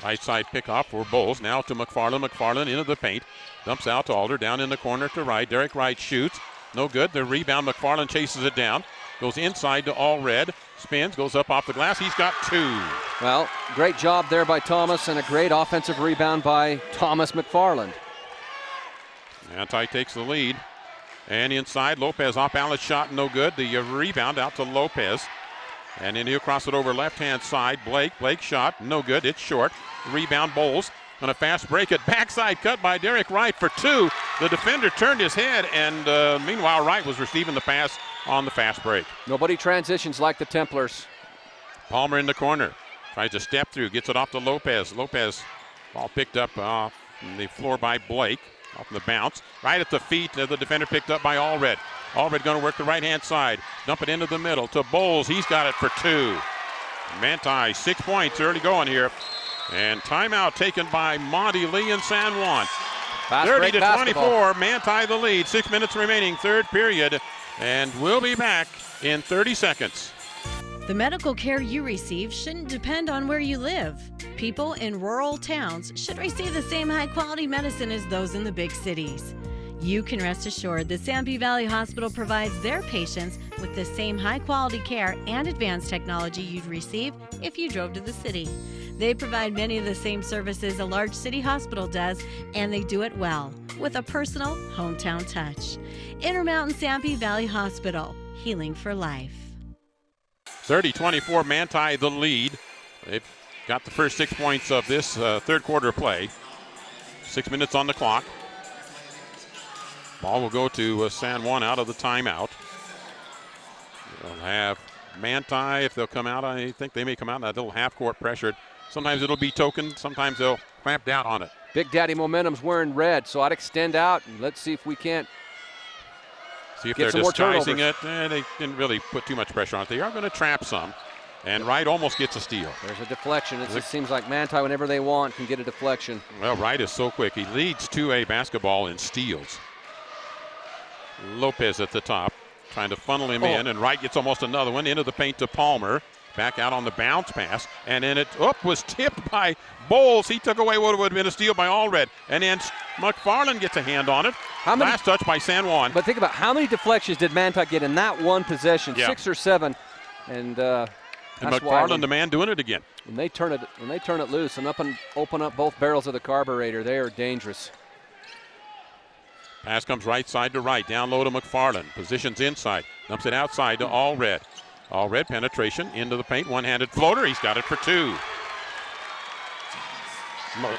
Right side pickoff for Bowles. Now to McFarland. McFarland into the paint. Dumps out to Alder. Down in the corner to Wright. Derek Wright shoots. No good. The rebound. McFarland chases it down. Goes inside to Allred. Spins. Goes up off the glass. He's got two. Well, great job there by Thomas and a great offensive rebound by Thomas McFarland. Manti takes the lead. And inside, Lopez off balance shot. No good. The rebound out to Lopez. And then he'll cross it over left-hand side. Blake shot, no good, it's short. Rebound, Bowles on a fast break it. Backside cut by Derek Wright for two. The defender turned his head, and meanwhile, Wright was receiving the pass on the fast break. Nobody transitions like the Templars. Palmer in the corner. Tries to step through, gets it off to Lopez. Lopez, ball picked up off the floor by Blake. Off the bounce. Right at the feet of the defender picked up by Allred. Allred going to work the right-hand side. Dump it into the middle to Bowles. He's got it for two. Manti, 6 points early going here. And timeout taken by Monty Lee and San Juan. 30-24, Manti the lead. 6 minutes remaining, third period. And we'll be back in 30 seconds. The medical care you receive shouldn't depend on where you live. People in rural towns should receive the same high-quality medicine as those in the big cities. You can rest assured that Sanpete Valley Hospital provides their patients with the same high-quality care and advanced technology you'd receive if you drove to the city. They provide many of the same services a large city hospital does, and they do it well, with a personal, hometown touch. Intermountain Sanpete Valley Hospital, healing for life. 30-24, Manti the lead. They've got the first 6 points of this third quarter play. 6 minutes on the clock. Ball will go to San Juan out of the timeout. They'll have Manti, if they'll come out, I think they may come out in that little half-court pressure. Sometimes it'll be token, sometimes they'll clamp down on it. Big Daddy Momentum's wearing red, so I'd extend out and let's see if we can't see if they're disguising it. They didn't really put too much pressure on it. They are going to trap some. And Wright almost gets a steal. There's a deflection. It just seems like Manti, whenever they want, can get a deflection. Well, Wright is so quick. He leads 2A basketball in steals. Lopez at the top, trying to funnel him in, and Wright gets almost another one into the paint to Palmer. Back out on the bounce pass, and then it was tipped by Bowles. He took away what would have been a steal by Allred, and then McFarland gets a hand on it. Last touch by San Juan. But think about how many deflections did Manti get in that one possession? 6 or 7, and McFarland, the man doing it again. When they turn it loose and open up both barrels of the carburetor, they are dangerous. Pass comes right side to Wright, down low to McFarland. Positions inside, dumps it outside to Allred. Allred penetration into the paint, one-handed floater. He's got it for two.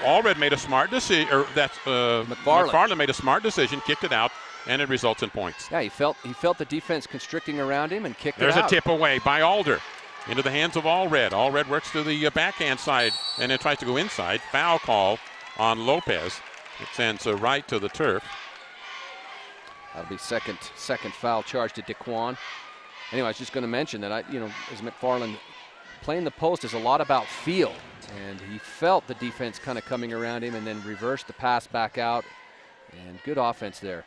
Allred made a smart decision, or that's McFarland made a smart decision, kicked it out, and it results in points. Yeah, he felt the defense constricting around him and kicked There's it out. There's a tip away by Alder into the hands of Allred. Allred works to the backhand side and then tries to go inside. Foul call on Lopez. It sends right to the turf. That'll be second foul charge to DeQuan. Anyway, I was just going to mention that as McFarland playing the post is a lot about feel, and he felt the defense kind of coming around him and then reversed the pass back out, and good offense there.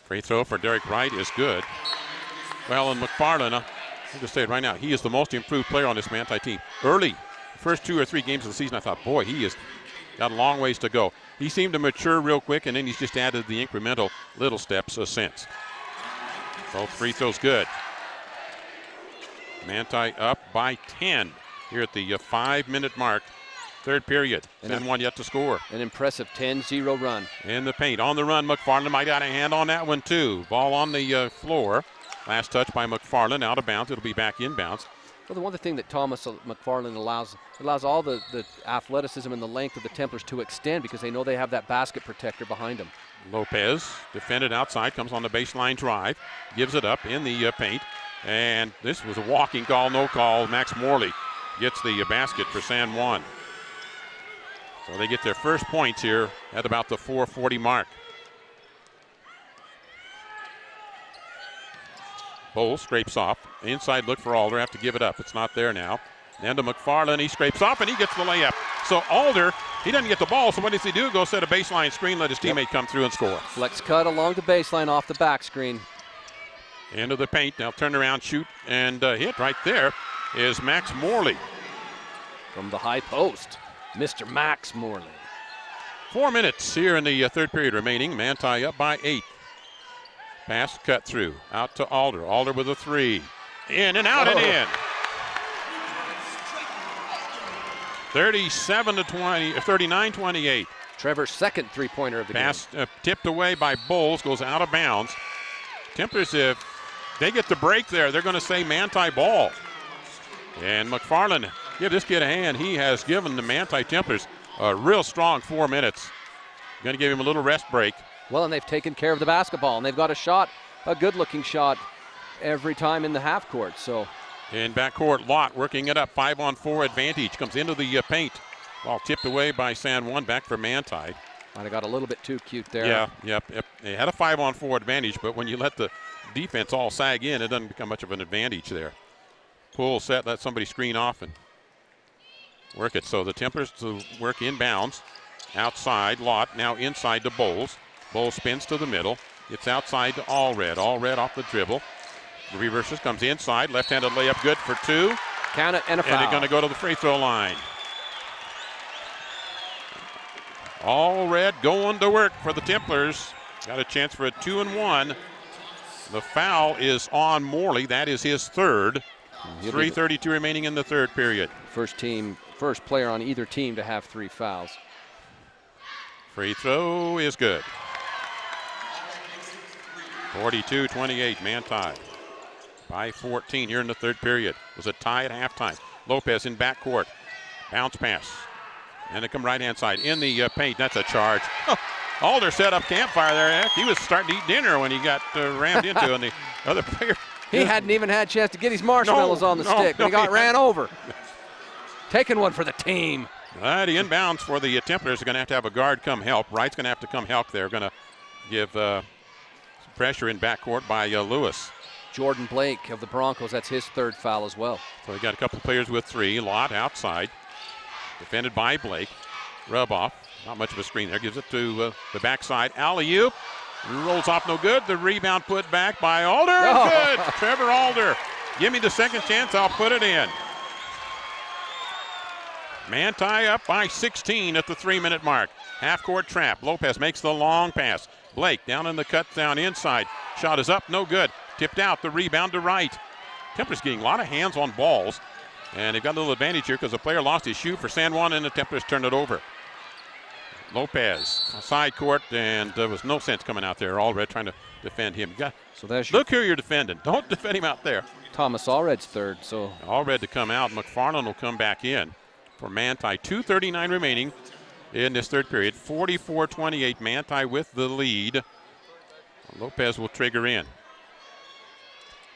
Free throw for Derek Wright is good. Well, and McFarland, I'll just say it right now, he is the most improved player on this Manti team. Early, first 2 or 3 games of the season, I thought, boy, he has got a long ways to go. He seemed to mature real quick, and then he's just added the incremental little steps since. Both free throws good. Manti up by 10 here at the 5-minute mark. Third period. And one yet to score. An impressive 10-0 run. In the paint. On the run, McFarland might got a hand on that one too. Ball on the floor. Last touch by McFarland. Out of bounds. It'll be back inbounds. Well, the one thing that Thomas McFarland allows all the athleticism and the length of the Templars to extend because they know they have that basket protector behind them. Lopez defended outside. Comes on the baseline drive. Gives it up in the paint. And this was a walking call, no call. Max Morley gets the basket for San Juan. So they get their first points here at about the 4:40 mark. Bowles scrapes off. Inside look for Alder. Have to give it up. It's not there now. Then to McFarland. He scrapes off and he gets the layup. So Alder, he doesn't get the ball. So what does he do? Go set a baseline screen, let his teammate come through and score. Flex cut along the baseline off the back screen. Into the paint. Now turn around, shoot, and hit. Right there is Max Morley. From the high post, Mr. Max Morley. 4 minutes here in the third period remaining. Manti up by 8. Pass cut through. Out to Alder. Alder with a 3. In and out and in. 39-28. Trevor's second three-pointer of the game. Pass tipped away by Bowles. Goes out of bounds. Templars, if they get the break there, they're going to say Manti ball. And McFarland, give this kid a hand. He has given the Manti Templars a real strong 4 minutes. Going to give him a little rest break. Well, and they've taken care of the basketball, and they've got a shot, a good-looking shot every time in the half court. So in backcourt, Lott working it up. 5-on-4 advantage. Comes into the paint. Ball tipped away by San Juan. Back for Manti. Might have got a little bit too cute there. Yeah, yep. They had a 5-on-4 advantage, but when you let the defense all sag in, it doesn't become much of an advantage there. Pull set, let somebody screen off and work it. So the Templars to work inbounds. Outside, Lott now inside to Bowles. Bowles spins to the middle. Gets outside to Allred. Allred off the dribble. Reverses, comes inside. Left-handed layup good for 2. Count it and a foul. And they're going to go to the free throw line. Allred going to work for the Templars. Got a chance for a 2-and-1. The foul is on Morley. That is his third. 3:32 remaining in the third period. First player on either team to have 3 fouls. Free throw is good. 42-28, Manti. By 14 here in the third period. It was a tie at halftime. Lopez in backcourt. Bounce pass. And they come right-hand side in the paint. That's a charge. Alder set up campfire there. Heck, he was starting to eat dinner when he got rammed into, and the other player. He hadn't even had a chance to get his marshmallows on the stick, but he got ran over. Taking one for the team. The inbounds for the Templars are going to have a guard come help. Wright's going to have to come help. They're going to give some pressure in backcourt by Lewis. Jordan Blake of the Broncos, that's his third foul as well. So we got a couple of players with 3. Lott outside. Defended by Blake. Rub off. Not much of a screen there. Gives it to the backside. Alley-oop. Rolls off no good. The rebound put back by Alder. Good. Trevor Alder. Give me the second chance. I'll put it in. Manti up by 16 at the 3-minute mark. Half-court trap. Lopez makes the long pass. Blake down in the cut down inside. Shot is up. No good. Tipped out. The rebound to Wright. Templars getting a lot of hands on balls. And they've got a little advantage here because the player lost his shoe for San Juan, and the Templars turned it over. Lopez, side court, and there was no sense coming out there. Allred trying to defend him. Look who you're defending. Don't defend him out there. Thomas Allred's third. So Allred to come out. McFarland will come back in for Manti. 2:39 remaining in this third period. 44-28, Manti with the lead. Lopez will trigger in.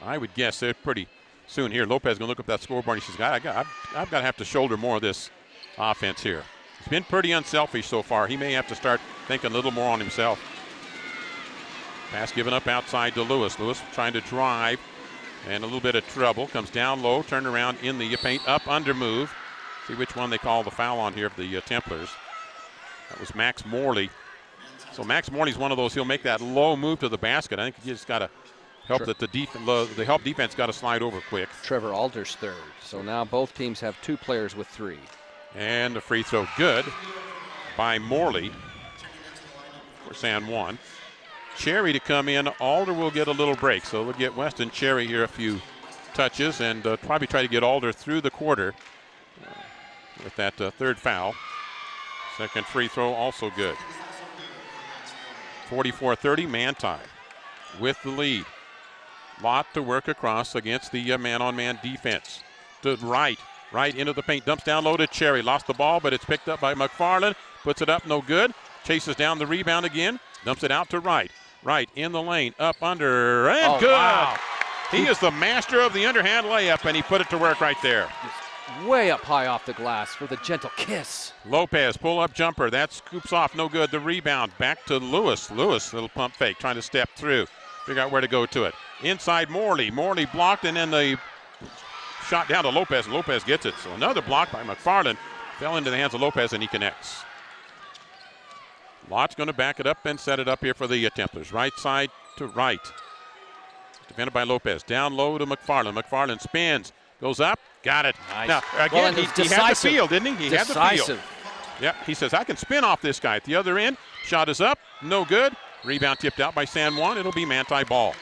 I would guess they're pretty soon here. Lopez is going to look up that scoreboard and he says, I've got to have to shoulder more of this offense here. He's been pretty unselfish so far. He may have to start thinking a little more on himself. Pass given up outside to Lewis. Lewis trying to drive and a little bit of trouble. Comes down low, turned around in the paint, up under move. See which one they call the foul on here of the Templars. That was Max Morley. So Max Morley's one of those, he'll make that low move to the basket. I think he just got to help that the help defense got to slide over quick. Trevor Alter's third. So now both teams have 2 players with 3. And the free throw good by Morley for San Juan. Cherry to come in. Alder will get a little break. So we'll get Weston Cherry here a few touches and probably try to get Alder through the quarter with that third foul. Second free throw also good. 44-30, Manti with the lead. Lot to work across against the man-on-man defense. To right into the paint, dumps down low to Cherry. Lost the ball, but it's picked up by McFarland. Puts it up, no good. Chases down the rebound again. Dumps it out to right. Right in the lane, up under, and good. Wow. He is the master of the underhand layup, and he put it to work right there. Way up high off the glass for the gentle kiss. Lopez, pull-up jumper. That scoops off, no good. The rebound, back to Lewis. Lewis, little pump fake, trying to step through. Figure out where to go to it. Inside Morley. Morley blocked, and then the shot down to Lopez. Lopez gets it. So another block by McFarland. Fell into the hands of Lopez, and he connects. Lott's going to back it up and set it up here for the Templars. Right side to right. Defended by Lopez. Down low to McFarland. McFarland spins. Goes up. Got it. Nice. Now, again, well, he had the field, didn't he? He had the field. Yep. He says, I can spin off this guy. At the other end, shot is up. No good. Rebound tipped out by San Juan. It'll be Manti ball.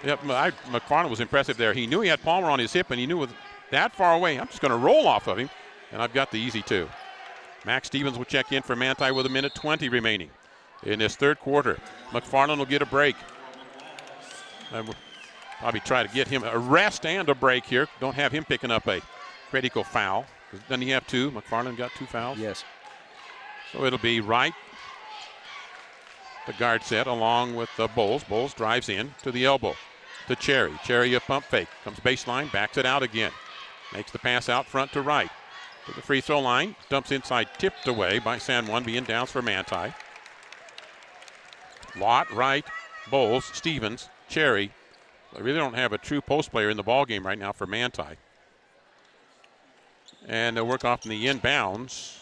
Yep. McFarland was impressive there. He knew he had Palmer on his hip, and he knew with that far away, I'm just going to roll off of him, and I've got the easy 2. Max Stevens will check in for Manti with 1:20 remaining in this third quarter. McFarland will get a break. And we'll probably try to get him a rest and a break here. Don't have him picking up a critical foul. Doesn't he have 2? McFarland got 2 fouls? Yes. So it'll be right. The guard set along with Bowles. Bowles drives in to the elbow to Cherry. Cherry a pump fake. Comes baseline, backs it out again. Makes the pass out front to right. To the free throw line, dumps inside, tipped away by San Juan, being downs for Manti. Lott, right, Bowles, Stevens, Cherry. They really don't have a true post player in the ball game right now for Manti. And they'll work off in the inbounds.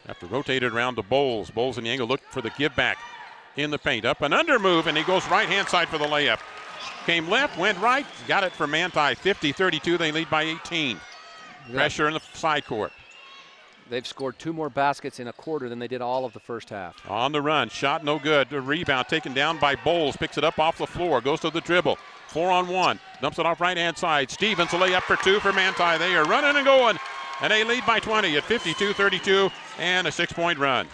Have to rotate it around to Bowles. Bowles in the angle, look for the give back in the paint. Up and under move, and he goes right-hand side for the layup. Came left, went right, got it for Manti. 50-32, they lead by 18. Pressure in the side court. They've scored 2 more baskets in a quarter than they did all of the first half. On the run, shot no good. The rebound taken down by Bowles. Picks it up off the floor, goes to the dribble. 4-on-1, dumps it off right-hand side. Stevens will lay up for 2 for Manti. They are running and going, and they lead by 20 at 52-32 and a 6-point run.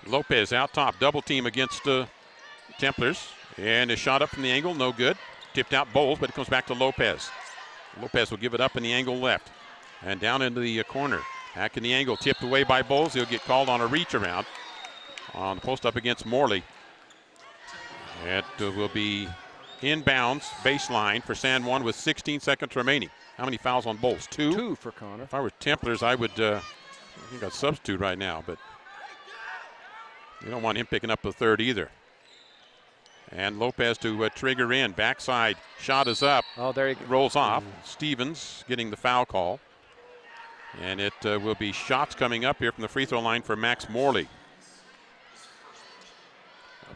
Lopez out top, double team against Templars, and a shot up from the angle, no good. Tipped out Bowles, but it comes back to Lopez. Lopez will give it up in the angle left. And down into the corner. Back in the angle, tipped away by Bowles. He'll get called on a reach around. On the post up against Morley. It will be inbounds, baseline for San Juan with 16 seconds remaining. How many fouls on Bowles? 2? 2 for Connor. If I were Templars, I would I think I'd substitute right now, but you don't want him picking up the third either. And Lopez to trigger in. Backside shot is up. Oh, there you go. Rolls off. Stevens getting the foul call. And it will be shots coming up here from the free throw line for Max Morley.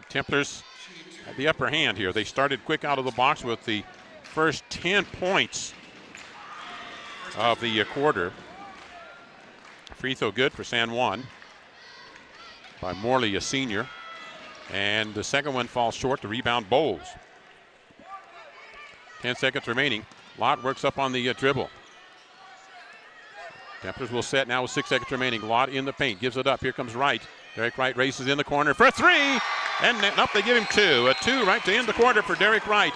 Templars had the upper hand here. They started quick out of the box with the first 10 points of the quarter. Free throw good for San Juan by Morley, a senior. And the second one falls short. The rebound, Bowles. 10 seconds remaining. Lott works up on the dribble. Templars will set now with 6 seconds remaining. Lott in the paint, gives it up. Here comes Wright. Derek Wright races in the corner for 3. And nope, they give him 2. A 2 right to end the quarter for Derek Wright.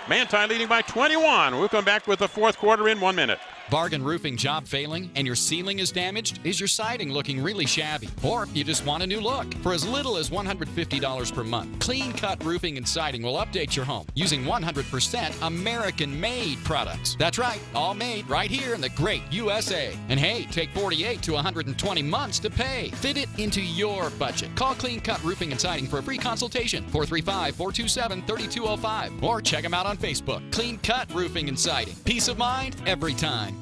Manti leading by 21. We'll come back with the fourth quarter in 1 minute. Bargain roofing job failing and your ceiling is damaged? Is your siding looking really shabby? Or you just want a new look? For as little as $150 per month, Clean Cut Roofing and Siding will update your home using 100% American-made products. That's right, all made right here in the great USA. And hey, take 48 to 120 months to pay. Fit it into your budget. Call Clean Cut Roofing and Siding for a free consultation, 435-427-3205. Or check them out on Facebook. Clean Cut Roofing and Siding. Peace of mind every time.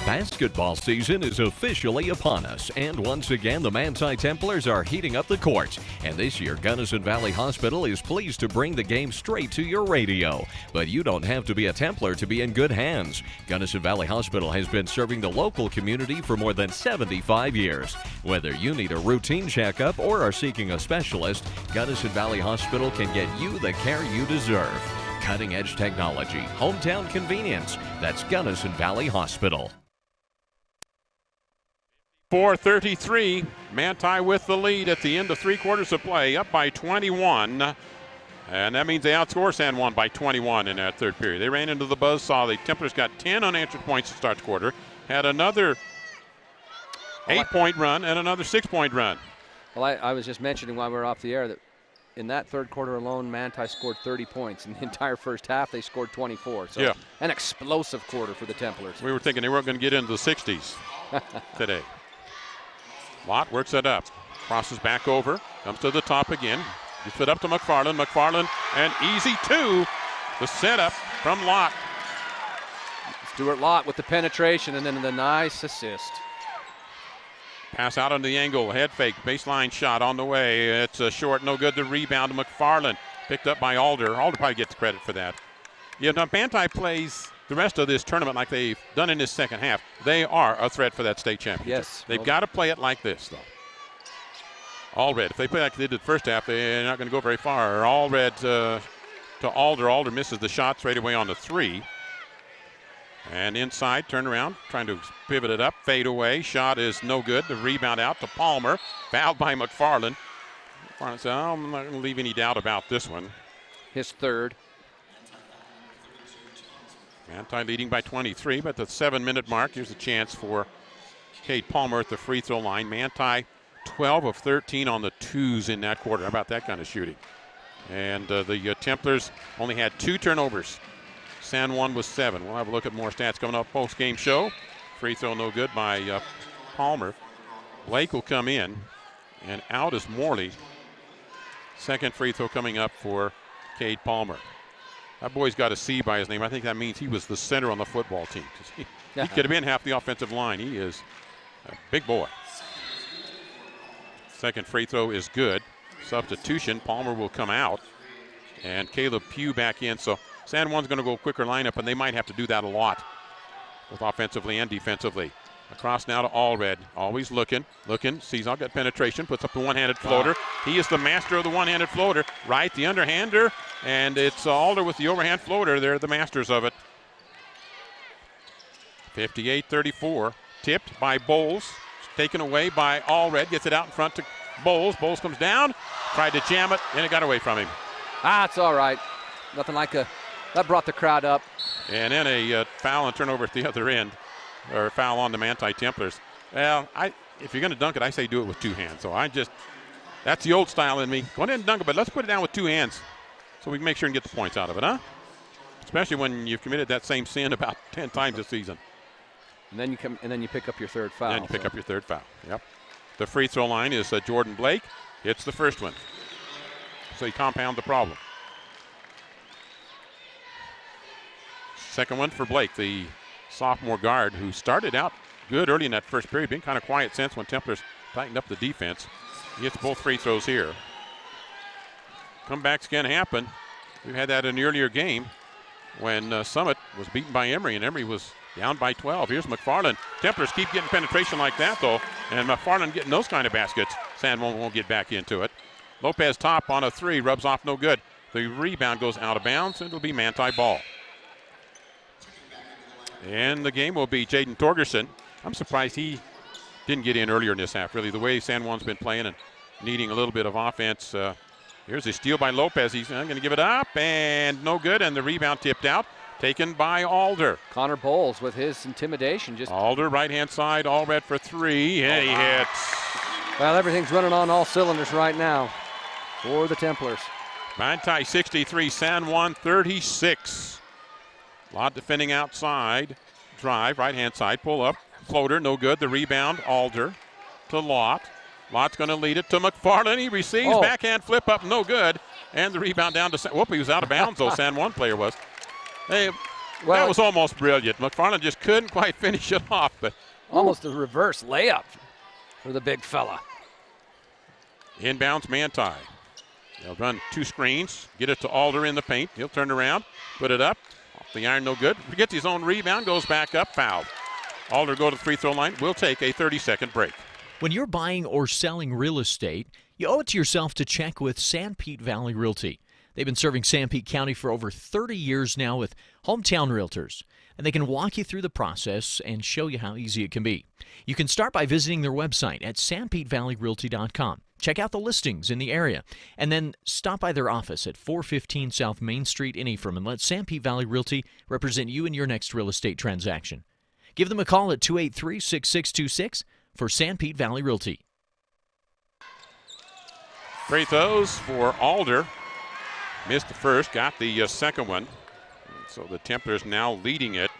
Basketball season is officially upon us, and once again the Manti Templars are heating up the court. And this year, Gunnison Valley Hospital is pleased to bring the game straight to your radio. But you don't have to be a Templar to be in good hands. Gunnison Valley Hospital has been serving the local community for more than 75 years. Whether you need a routine checkup or are seeking a specialist, Gunnison Valley Hospital can get you the care you deserve. Cutting-edge technology, hometown convenience. That's Gunnison Valley Hospital. 4:33, Manti with the lead at the end of 3 quarters of play, up by 21. And that means they outscore San Juan by 21 in that third period. They ran into the buzzsaw. The Templars got 10 unanswered points to start the quarter, had another 8-point run and another 6-point run. Well, I was just mentioning while we were off the air that in that third quarter alone, Manti scored 30 points. In the entire first half, they scored 24. So yeah, an explosive quarter for the Templars. We were thinking they weren't going to get into the 60s today. Lott works it up, crosses back over, comes to the top again. Gets it up to McFarland. McFarland, an easy 2. The setup from Lott. Stuart Lott with the penetration and then the nice assist. Pass out on the angle, head fake, baseline shot on the way. It's short, no good. The rebound to McFarland, picked up by Alder. Alder probably gets credit for that. Yeah, now Manti plays the rest of this tournament like they've done in this second half. They are a threat for that state championship. Yes. They've got to play it like this, though. All red. If they play like they did the first half, they're not going to go very far. All red to Alder. Alder misses the shot straight away on the 3. And inside, turn around, trying to pivot it up, fade away. Shot is no good. The rebound out to Palmer, fouled by McFarland. McFarland said, oh, I'm not going to leave any doubt about this one. His third. Manti leading by 23, but the 7-minute mark, here's a chance for Cade Palmer at the free throw line. Manti 12 of 13 on the 2s in that quarter. How about that kind of shooting? And the Templars only had 2 turnovers. San Juan was 7. We'll have a look at more stats coming up post-game show. Free throw no good by Palmer. Blake will come in, and out is Morley. Second free throw coming up for Cade Palmer. That boy's got a C by his name. I think that means he was the center on the football team. He could have been half the offensive line. He is a big boy. Second free throw is good. Substitution, Palmer will come out, and Caleb Pugh back in. So San Juan's going to go quicker lineup, and they might have to do that a lot, both offensively and defensively. Across now to Allred, always looking, sees I'll get penetration, puts up the one-handed floater. Wow. He is the master of the one-handed floater. Right, the underhander, and it's Alder with the overhand floater. They're the masters of it. 58-34, tipped by Bowles, taken away by Allred, gets it out in front to Bowles. Bowles comes down, tried to jam it, and it got away from him. It's all right. Nothing like that brought the crowd up. And then a foul and turnover at the other end. Or foul on the Manti Templars. Well, if you're going to dunk it, I say do it with 2 hands. So that's the old style in me. Go ahead and dunk it, but let's put it down with 2 hands so we can make sure and get the points out of it, huh? Especially when you've committed that same sin about 10 times this season. And then you pick up your third foul. Then you pick up your third foul. Yep. The free throw line is Jordan Blake. Hits the first one. So you compound the problem. Second one for Blake, the sophomore guard who started out good early in that first period, been kind of quiet since when Templars tightened up the defense. He gets both free throws here. Comebacks can happen. We've had that in the earlier game when Summit was beaten by Emory, and Emory was down by 12. Here's McFarland. Templars keep getting penetration like that, though, and McFarland getting those kind of baskets. San Juan won't get back into it. Lopez top on a 3, rubs off no good. The rebound goes out of bounds, and it'll be Manti ball. And the game will be Jaden Torgerson. I'm surprised he didn't get in earlier in this half, really, the way San Juan's been playing and needing a little bit of offense. Here's a steal by Lopez. He's going to give it up, and no good, and the rebound tipped out. taken by Alder. Connor Bowles with his intimidation. Alder, right-hand side, Allred for three. And he hits. Well, everything's running on all cylinders right now for the Templars. Manti 63, San Juan 36. Lott defending outside. Drive, right-hand side, pull up. Floater, no good. The rebound, Alder to Lott. Lott's going to lead it to McFarland. He receives, backhand flip up, no good. And the rebound down to, he was out of bounds, though, San Juan player was. Hey, that was almost brilliant. McFarland just couldn't quite finish it off. But almost a reverse layup for the big fella. Inbounds Manti. They'll run two screens, get it to Alder in the paint. He'll turn around, put it up. Off the iron, no good. Gets his own rebound, goes back up, fouled. Alder go to the free throw line. We'll take a 30-second break. When you're buying or selling real estate, you owe it to yourself to check with Sanpete Valley Realty. They've been serving Sanpete County for over 30 years now with hometown realtors, and they can walk you through the process and show you how easy it can be. You can start by visiting their website at sanpetevalleyrealty.com. Check out the listings in the area, and then stop by their office at 415 South Main Street in Ephraim and let Sanpete Valley Realty represent you in your next real estate transaction. Give them a call at 283-6626 for Sanpete Valley Realty. Free throws for Alder. Missed the first, got the second one. So the Templars now leading it.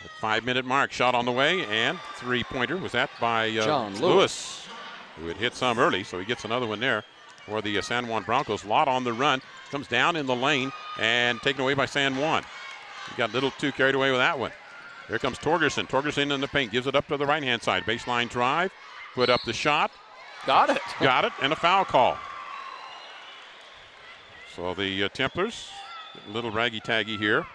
At 5-minute mark, shot on the way, and three-pointer was that by John Lewis, who had hit some early, so he gets another one there for the San Juan Broncos. Lott on the run, comes down in the lane, and taken away by San Juan. He got a little too carried away with that one. Here comes Torgerson. Torgerson in the paint, gives it up to the right-hand side. Baseline drive, put up the shot. Got it. Got it, and a foul call. So the Templars, a little raggy-taggy here.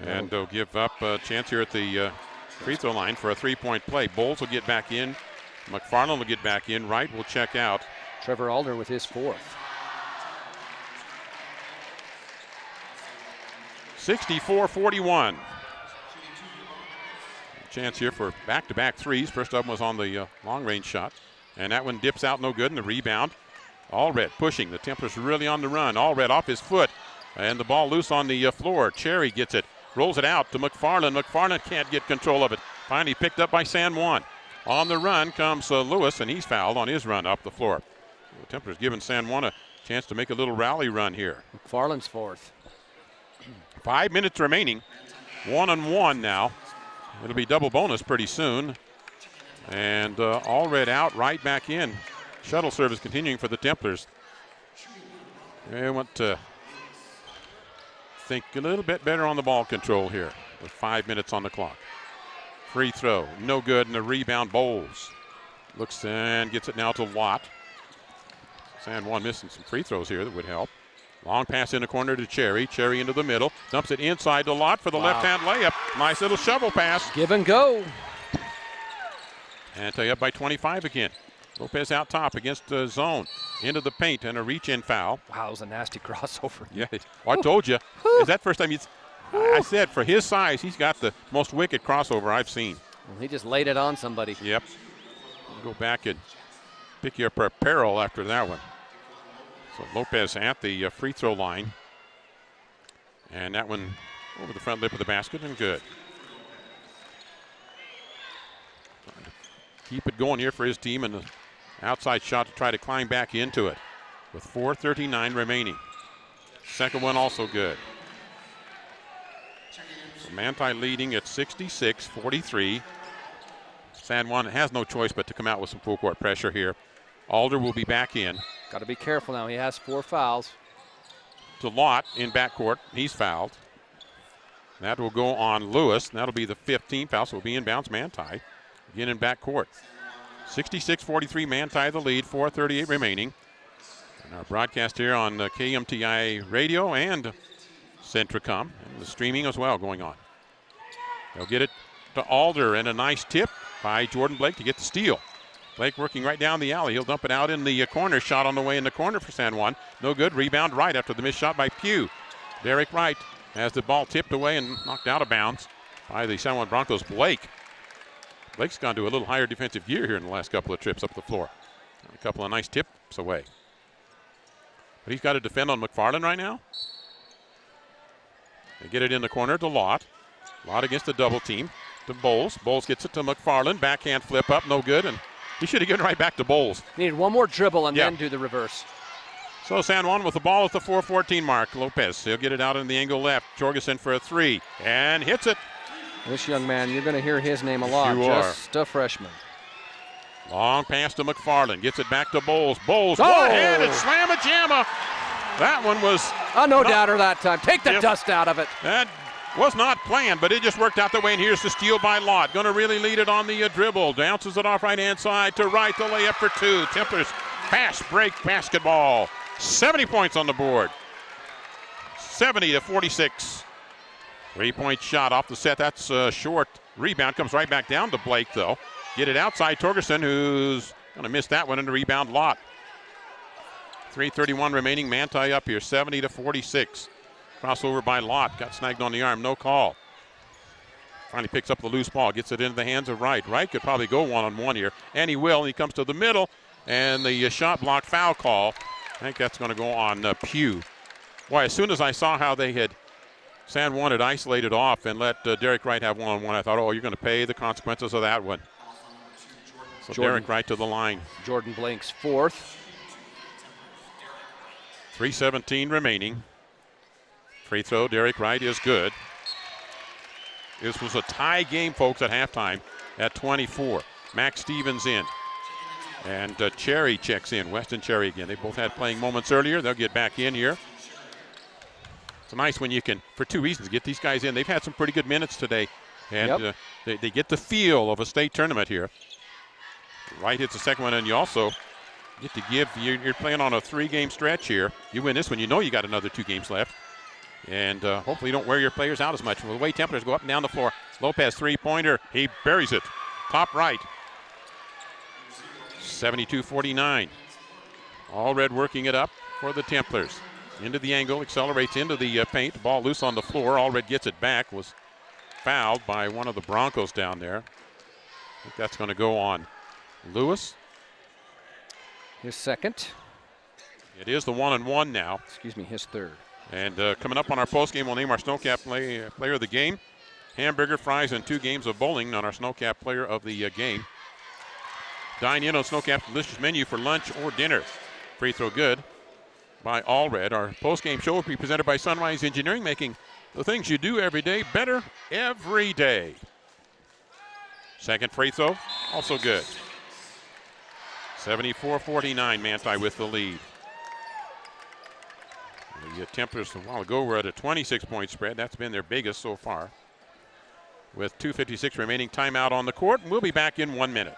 And they'll give up a chance here at the free throw line for a three-point play. Bowles will get back in. McFarland will get back in. Wright will check out. Trevor Alder with his fourth. 64-41. Chance here for back-to-back threes. First of them was on the long-range shot. And that one dips out no good, and the rebound. Allred pushing. The Templars really on the run. Allred off his foot. And the ball loose on the floor. Cherry gets it. Rolls it out to McFarland. McFarland can't get control of it. Finally picked up by San Juan. On the run comes Lewis, and he's fouled on his run up the floor. The Templars giving San Juan a chance to make a little rally run here. McFarland's fourth. 5 minutes remaining. 1-on-1 now. It'll be double bonus pretty soon. And Allred out, right back in. Shuttle service continuing for the Templars. They want to think a little bit better on the ball control here with 5 minutes on the clock. Free throw, no good, and the rebound, Bowles. Looks and gets it now to Lott. San Juan missing some free throws here that would help. Long pass in the corner to Cherry. Cherry into the middle. Dumps it inside to Lott for the left-hand layup. Nice little shovel pass. Give and go. And up by 25 again. Lopez out top against the zone. Into the paint and a reach-in foul. Wow, it was a nasty crossover. Yeah, I told you. Is that first time I said for his size, he's got the most wicked crossover I've seen. Well, he just laid it on somebody. Yep. Go back and pick you up a peril after that one. So Lopez at the free throw line. And that one over the front lip of the basket and good. Keep it going here for his team, and the outside shot to try to climb back into it with 4:39 remaining. Second one also good. So Manti leading at 66-43. San Juan has no choice but to come out with some full court pressure here. Alder will be back in. Got to be careful now. He has 4 fouls. To Lott in backcourt. He's fouled. That will go on Lewis. That'll be the 15th foul, so it'll be inbounds Manti. Again in backcourt. 66-43, Manti the lead, 4:38 remaining. And our broadcast here on KMTI Radio and Centricom, and the streaming as well going on. They'll get it to Alder, and a nice tip by Jordan Blake to get the steal. Blake working right down the alley. He'll dump it out in the corner. Shot on the way in the corner for San Juan. No good. Rebound Wright after the missed shot by Pugh. Derek Wright has the ball tipped away and knocked out of bounds by the San Juan Broncos. Blake's gone to a little higher defensive gear here in the last couple of trips up the floor. A couple of nice tips away. But he's got to defend on McFarland right now. They get it in the corner to Lott. Lott against the double team to Bowles. Bowles gets it to McFarland. Backhand flip up, no good, and he should have given it right back to Bowles. Needed one more dribble and then do the reverse. So San Juan with the ball at the 4:14 mark. Lopez, he'll get it out in the angle left. Jorgensen for a three, and hits it. This young man, you're going to hear his name a lot. You Just a freshman. Long pass to McFarland. Gets it back to Bowles. Bowles, Oh! one-handed slam-a-jamma. That one was... no doubter that time. Take the dust out of it. That was not planned, but it just worked out the way, and here's the steal by Lott. Going to really lead it on the dribble. Bounces it off right-hand side to right. The layup for two. Templars fast break basketball. 70 points on the board. 70-46. Three-point shot off the set. That's short. Rebound comes right back down to Blake, though. Get it outside. Torgerson, who's going to miss that one, and the rebound Lott. 3:31 remaining. Manti up here, 70-46. Crossover by Lott. Got snagged on the arm. No call. Finally picks up the loose ball. Gets it into the hands of Wright. Wright could probably go one-on-one here, and he will. And he comes to the middle, and the shot block foul call. I think that's going to go on Pugh. Boy, as soon as I saw how they had San Juan had isolated off and let Derek Wright have one-on-one, I thought, oh, you're going to pay the consequences of that one. So Derek Wright to the line. Jordan Blank's fourth. 3:17 remaining. Free throw, Derek Wright is good. This was a tie game, folks, at halftime at 24. Max Stevens in. And Cherry checks in, Weston Cherry again. They both had playing moments earlier. They'll get back in here. It's nice when you can, for two reasons, get these guys in. They've had some pretty good minutes today. And they get the feel of a state tournament here. Wright hits the second one, and you also get to give, you're playing on a 3-game stretch here. You win this one, you know you got another 2 games left. And hopefully you don't wear your players out as much. Well, the way Templars go up and down the floor. Lopez three-pointer, he buries it. Top right. 72-49. All red working it up for the Templars. Into the angle, accelerates into the paint. Ball loose on the floor. All red gets it back. Was fouled by one of the Broncos down there. I think that's going to go on Lewis. His second. It is the 1-and-1 now. Excuse me, his third. And coming up on our postgame, we'll name our Snowcap player of the game. Hamburger, fries, and 2 games of bowling on our Snowcap player of the game. Dine in on Snowcap's delicious menu for lunch or dinner. Free throw good by All Red. Our postgame show will be presented by Sunrise Engineering, making the things you do every day better every day. Second free throw, also good. 74-49, Manti with the lead. The Templars a while ago were at a 26-point spread. That's been their biggest so far. With 2:56 remaining, timeout on the court, and we'll be back in 1 minute.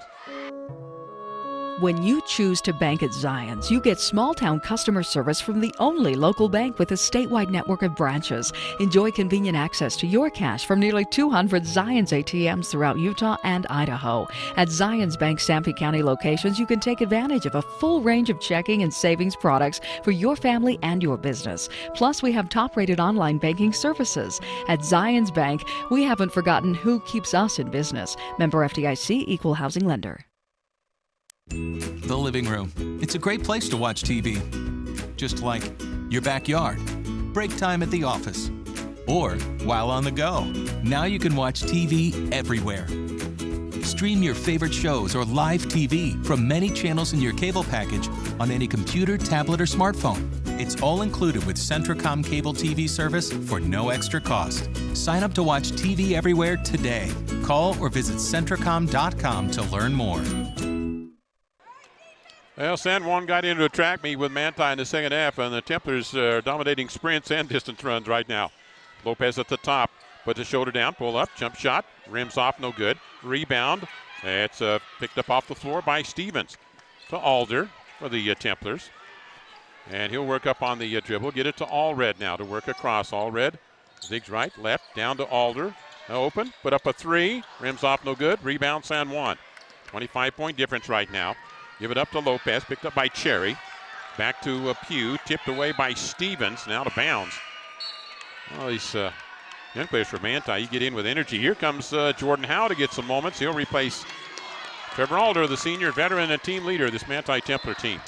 When you choose to bank at Zions, you get small-town customer service from the only local bank with a statewide network of branches. Enjoy convenient access to your cash from nearly 200 Zions ATMs throughout Utah and Idaho. At Zions Bank Sanpete County locations, you can take advantage of a full range of checking and savings products for your family and your business. Plus, we have top-rated online banking services. At Zions Bank, we haven't forgotten who keeps us in business. Member FDIC, Equal Housing Lender. The living room. It's a great place to watch TV. Just like your backyard, break time at the office, or while on the go. Now you can watch TV everywhere. Stream your favorite shows or live TV from many channels in your cable package on any computer, tablet, or smartphone. It's all included with Centricom cable TV service for no extra cost. Sign up to watch TV everywhere today. Call or visit Centricom.com to learn more. Well, San Juan got into a track meet with Manti in the second half, and the Templars are dominating sprints and distance runs right now. Lopez at the top, puts his shoulder down, pull up, jump shot, rims off, no good. Rebound, it's picked up off the floor by Stevens to Alder for the Templars. And he'll work up on the dribble, get it to Allred now to work across. Allred zigs right, left, down to Alder. Open, put up a 3, rims off, no good. Rebound San Juan. 25-point difference right now. Give it up to Lopez, picked up by Cherry. Back to Pugh, tipped away by Stevens, now to bounds. Well, these young players for Manti, you get in with energy. Here comes Jordan Howe to get some moments. He'll replace Trevor Alder, the senior veteran and team leader of this Manti Templar team.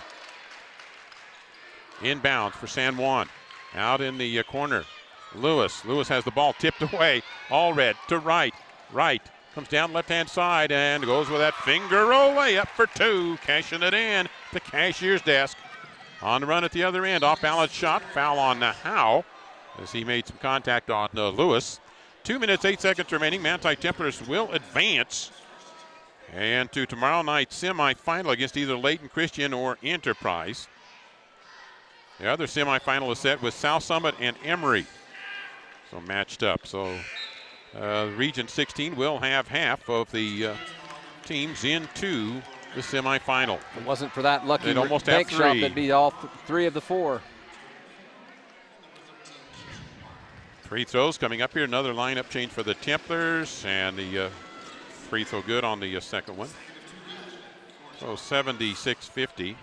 Inbounds for San Juan. Out in the corner Lewis has the ball tipped away. Allred to right. Right. Comes down left-hand side and goes with that finger roll layup for 2. Cashing it in. The cashier's desk. On the run at the other end. Off-balance shot. Foul on Howe as he made some contact on Lewis. 2 minutes, 8 seconds remaining. Manti Templars will advance. And to tomorrow night's semifinal against either Layton Christian or Enterprise. The other semifinal is set with South Summit and Emory. So matched up. So Region 16 will have half of the teams into the semifinal. If it wasn't for that lucky almost bank have shot, 3. that'd be all 3 of the 4. Free throws coming up here. Another lineup change for the Templars, and the free throw good on the second one. So 76-50.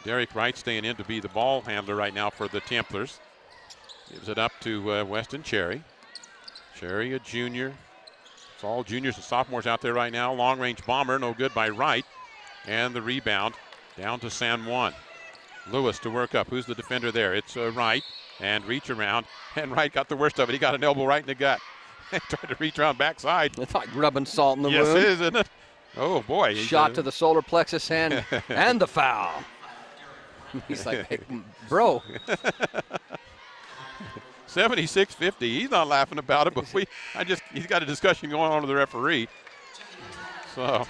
Derek Wright staying in to be the ball handler right now for the Templars. Gives it up to Weston Cherry. Cherry, a junior. It's all juniors and sophomores out there right now. Long range bomber, no good by Wright. And the rebound down to San Juan. Lewis to work up. Who's the defender there? It's Wright. And reach around. And Wright got the worst of it. He got an elbow right in the gut. Tried to reach around backside. It's like rubbing salt in the wound. Yes, it is, isn't it? Oh, boy. Shot to the solar plexus and the foul. He's like, hey, bro. 76-50. He's not laughing about it, but he's got a discussion going on with the referee. So,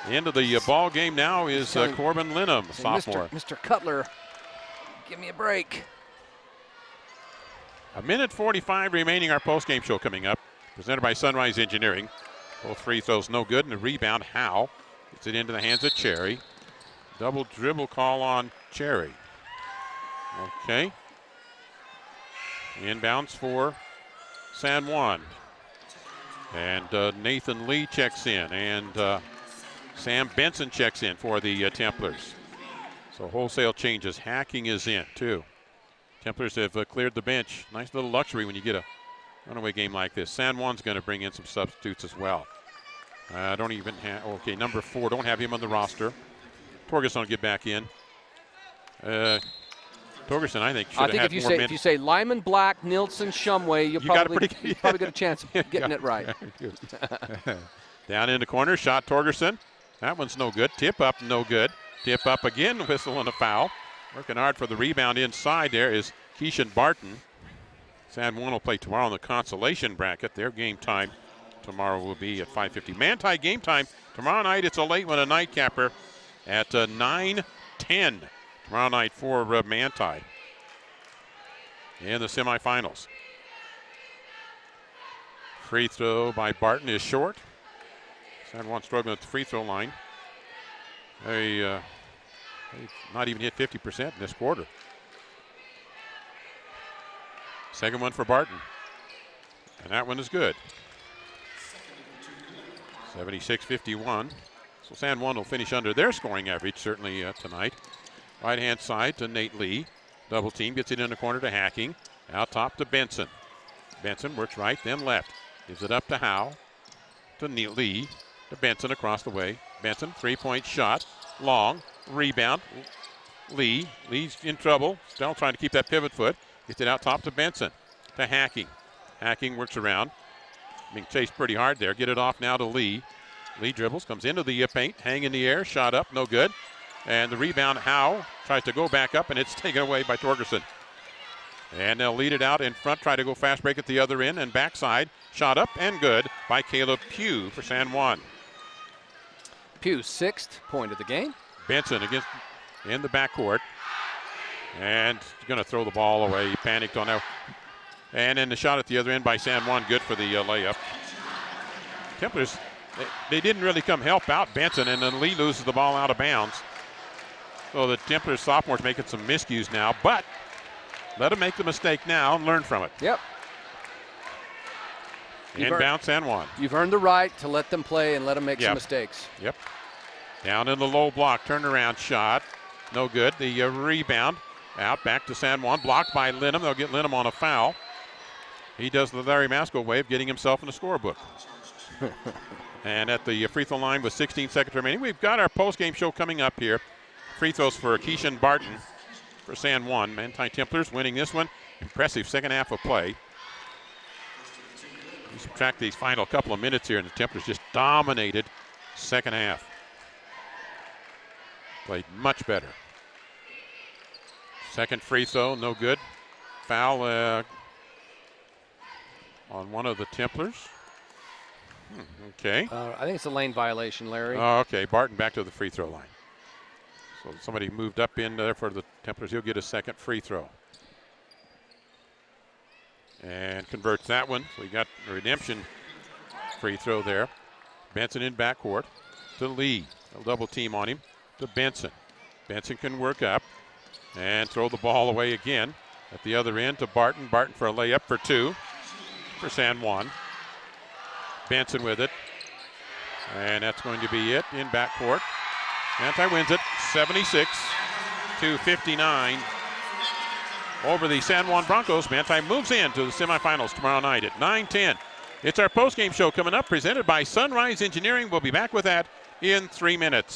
the end of the ball game now is Corbin Linham, sophomore. Mr. Cutler, give me a break. 1:45 remaining. Our post-game show coming up, presented by Sunrise Engineering. Both free throws no good, and the rebound, Howe gets it into the hands of Cherry. Double dribble call on Cherry. Okay. Inbounds for San Juan. And Nathan Lee checks in, and Sam Benson checks in for the Templars. So wholesale changes. Hacking is in, too. Templars have cleared the bench. Nice little luxury when you get a runaway game like this. San Juan's going to bring in some substitutes as well. Don't even have, okay, number 4, don't have him on the roster. Torgerson will get back in. Torgerson, I think, should have had more minutes. If you say Lyman, Black, Nilsson, Shumway, you'll probably get a chance of getting it right. Down in the corner, shot Torgerson. That one's no good. Tip up, no good. Tip up again, whistle and a foul. Working hard for the rebound inside there is Keishan Barton. San Juan will play tomorrow in the consolation bracket. Their game time tomorrow will be at 5:50. Manti game time tomorrow night. It's a late one, a nightcapper at 9:10 tomorrow night for Manti in the semifinals. Free throw by Barton is short. San Juan struggling at the free throw line. They've not even hit 50% in this quarter. Second one for Barton. And that one is good. 76-51. So San Juan will finish under their scoring average certainly tonight. Right-hand side to Nate Lee. Double team, gets it in the corner to Hacking. Out top to Benson. Benson works right, then left. Gives it up to Howe. To Lee. To Benson across the way. Benson, three-point shot. Long. Rebound. Lee's in trouble. Still trying to keep that pivot foot. Gets it out top to Benson. To Hacking. Hacking works around. Being chased pretty hard there. Get it off now to Lee. Lee dribbles, comes into the paint. Hang in the air. Shot up, no good. And the rebound, Howe tries to go back up, and it's taken away by Torgerson. And they'll lead it out in front. Try to go fast break at the other end. And backside. Shot up and good by Caleb Pugh for San Juan. Pugh's 6th point of the game. Benson against in the backcourt. And going to throw the ball away. He panicked on that. And then the shot at the other end by San Juan. Good for the layup. Templars, they didn't really come help out Benson, and then Lee loses the ball out of bounds. So the Templars sophomores making some miscues now, but let them make the mistake now and learn from it. Yep. Inbound San Juan. You've earned the right to let them play and let them make some mistakes. Yep. Down in the low block, turnaround shot. No good. The rebound out back to San Juan. Blocked by Linham. They'll get Linham on a foul. He does the Larry Masco way of getting himself in the scorebook. And at the free throw line with 16 seconds remaining, we've got our post-game show coming up here. Free throws for Keishan Barton for San Juan. Manti Templars winning this one impressive second half of play. You subtract these final couple of minutes here, and the Templars just dominated second half. Played much better. Second free throw, no good. Foul on one of the Templars. Okay. I think it's a lane violation, Larry. Oh, okay. Barton back to the free throw line. So somebody moved up in there for the Templars. He'll get a second free throw. And converts that one. So we got a redemption free throw there. Benson in backcourt to Lee. A double team on him to Benson. Benson can work up and throw the ball away again at the other end to Barton. Barton for a layup for two for San Juan. Benson with it. And that's going to be it in backcourt. Manti wins it 76-59 over the San Juan Broncos. Manti moves into the semifinals tomorrow night at 9:10. It's our postgame show coming up, presented by Sunrise Engineering. We'll be back with that in 3 minutes.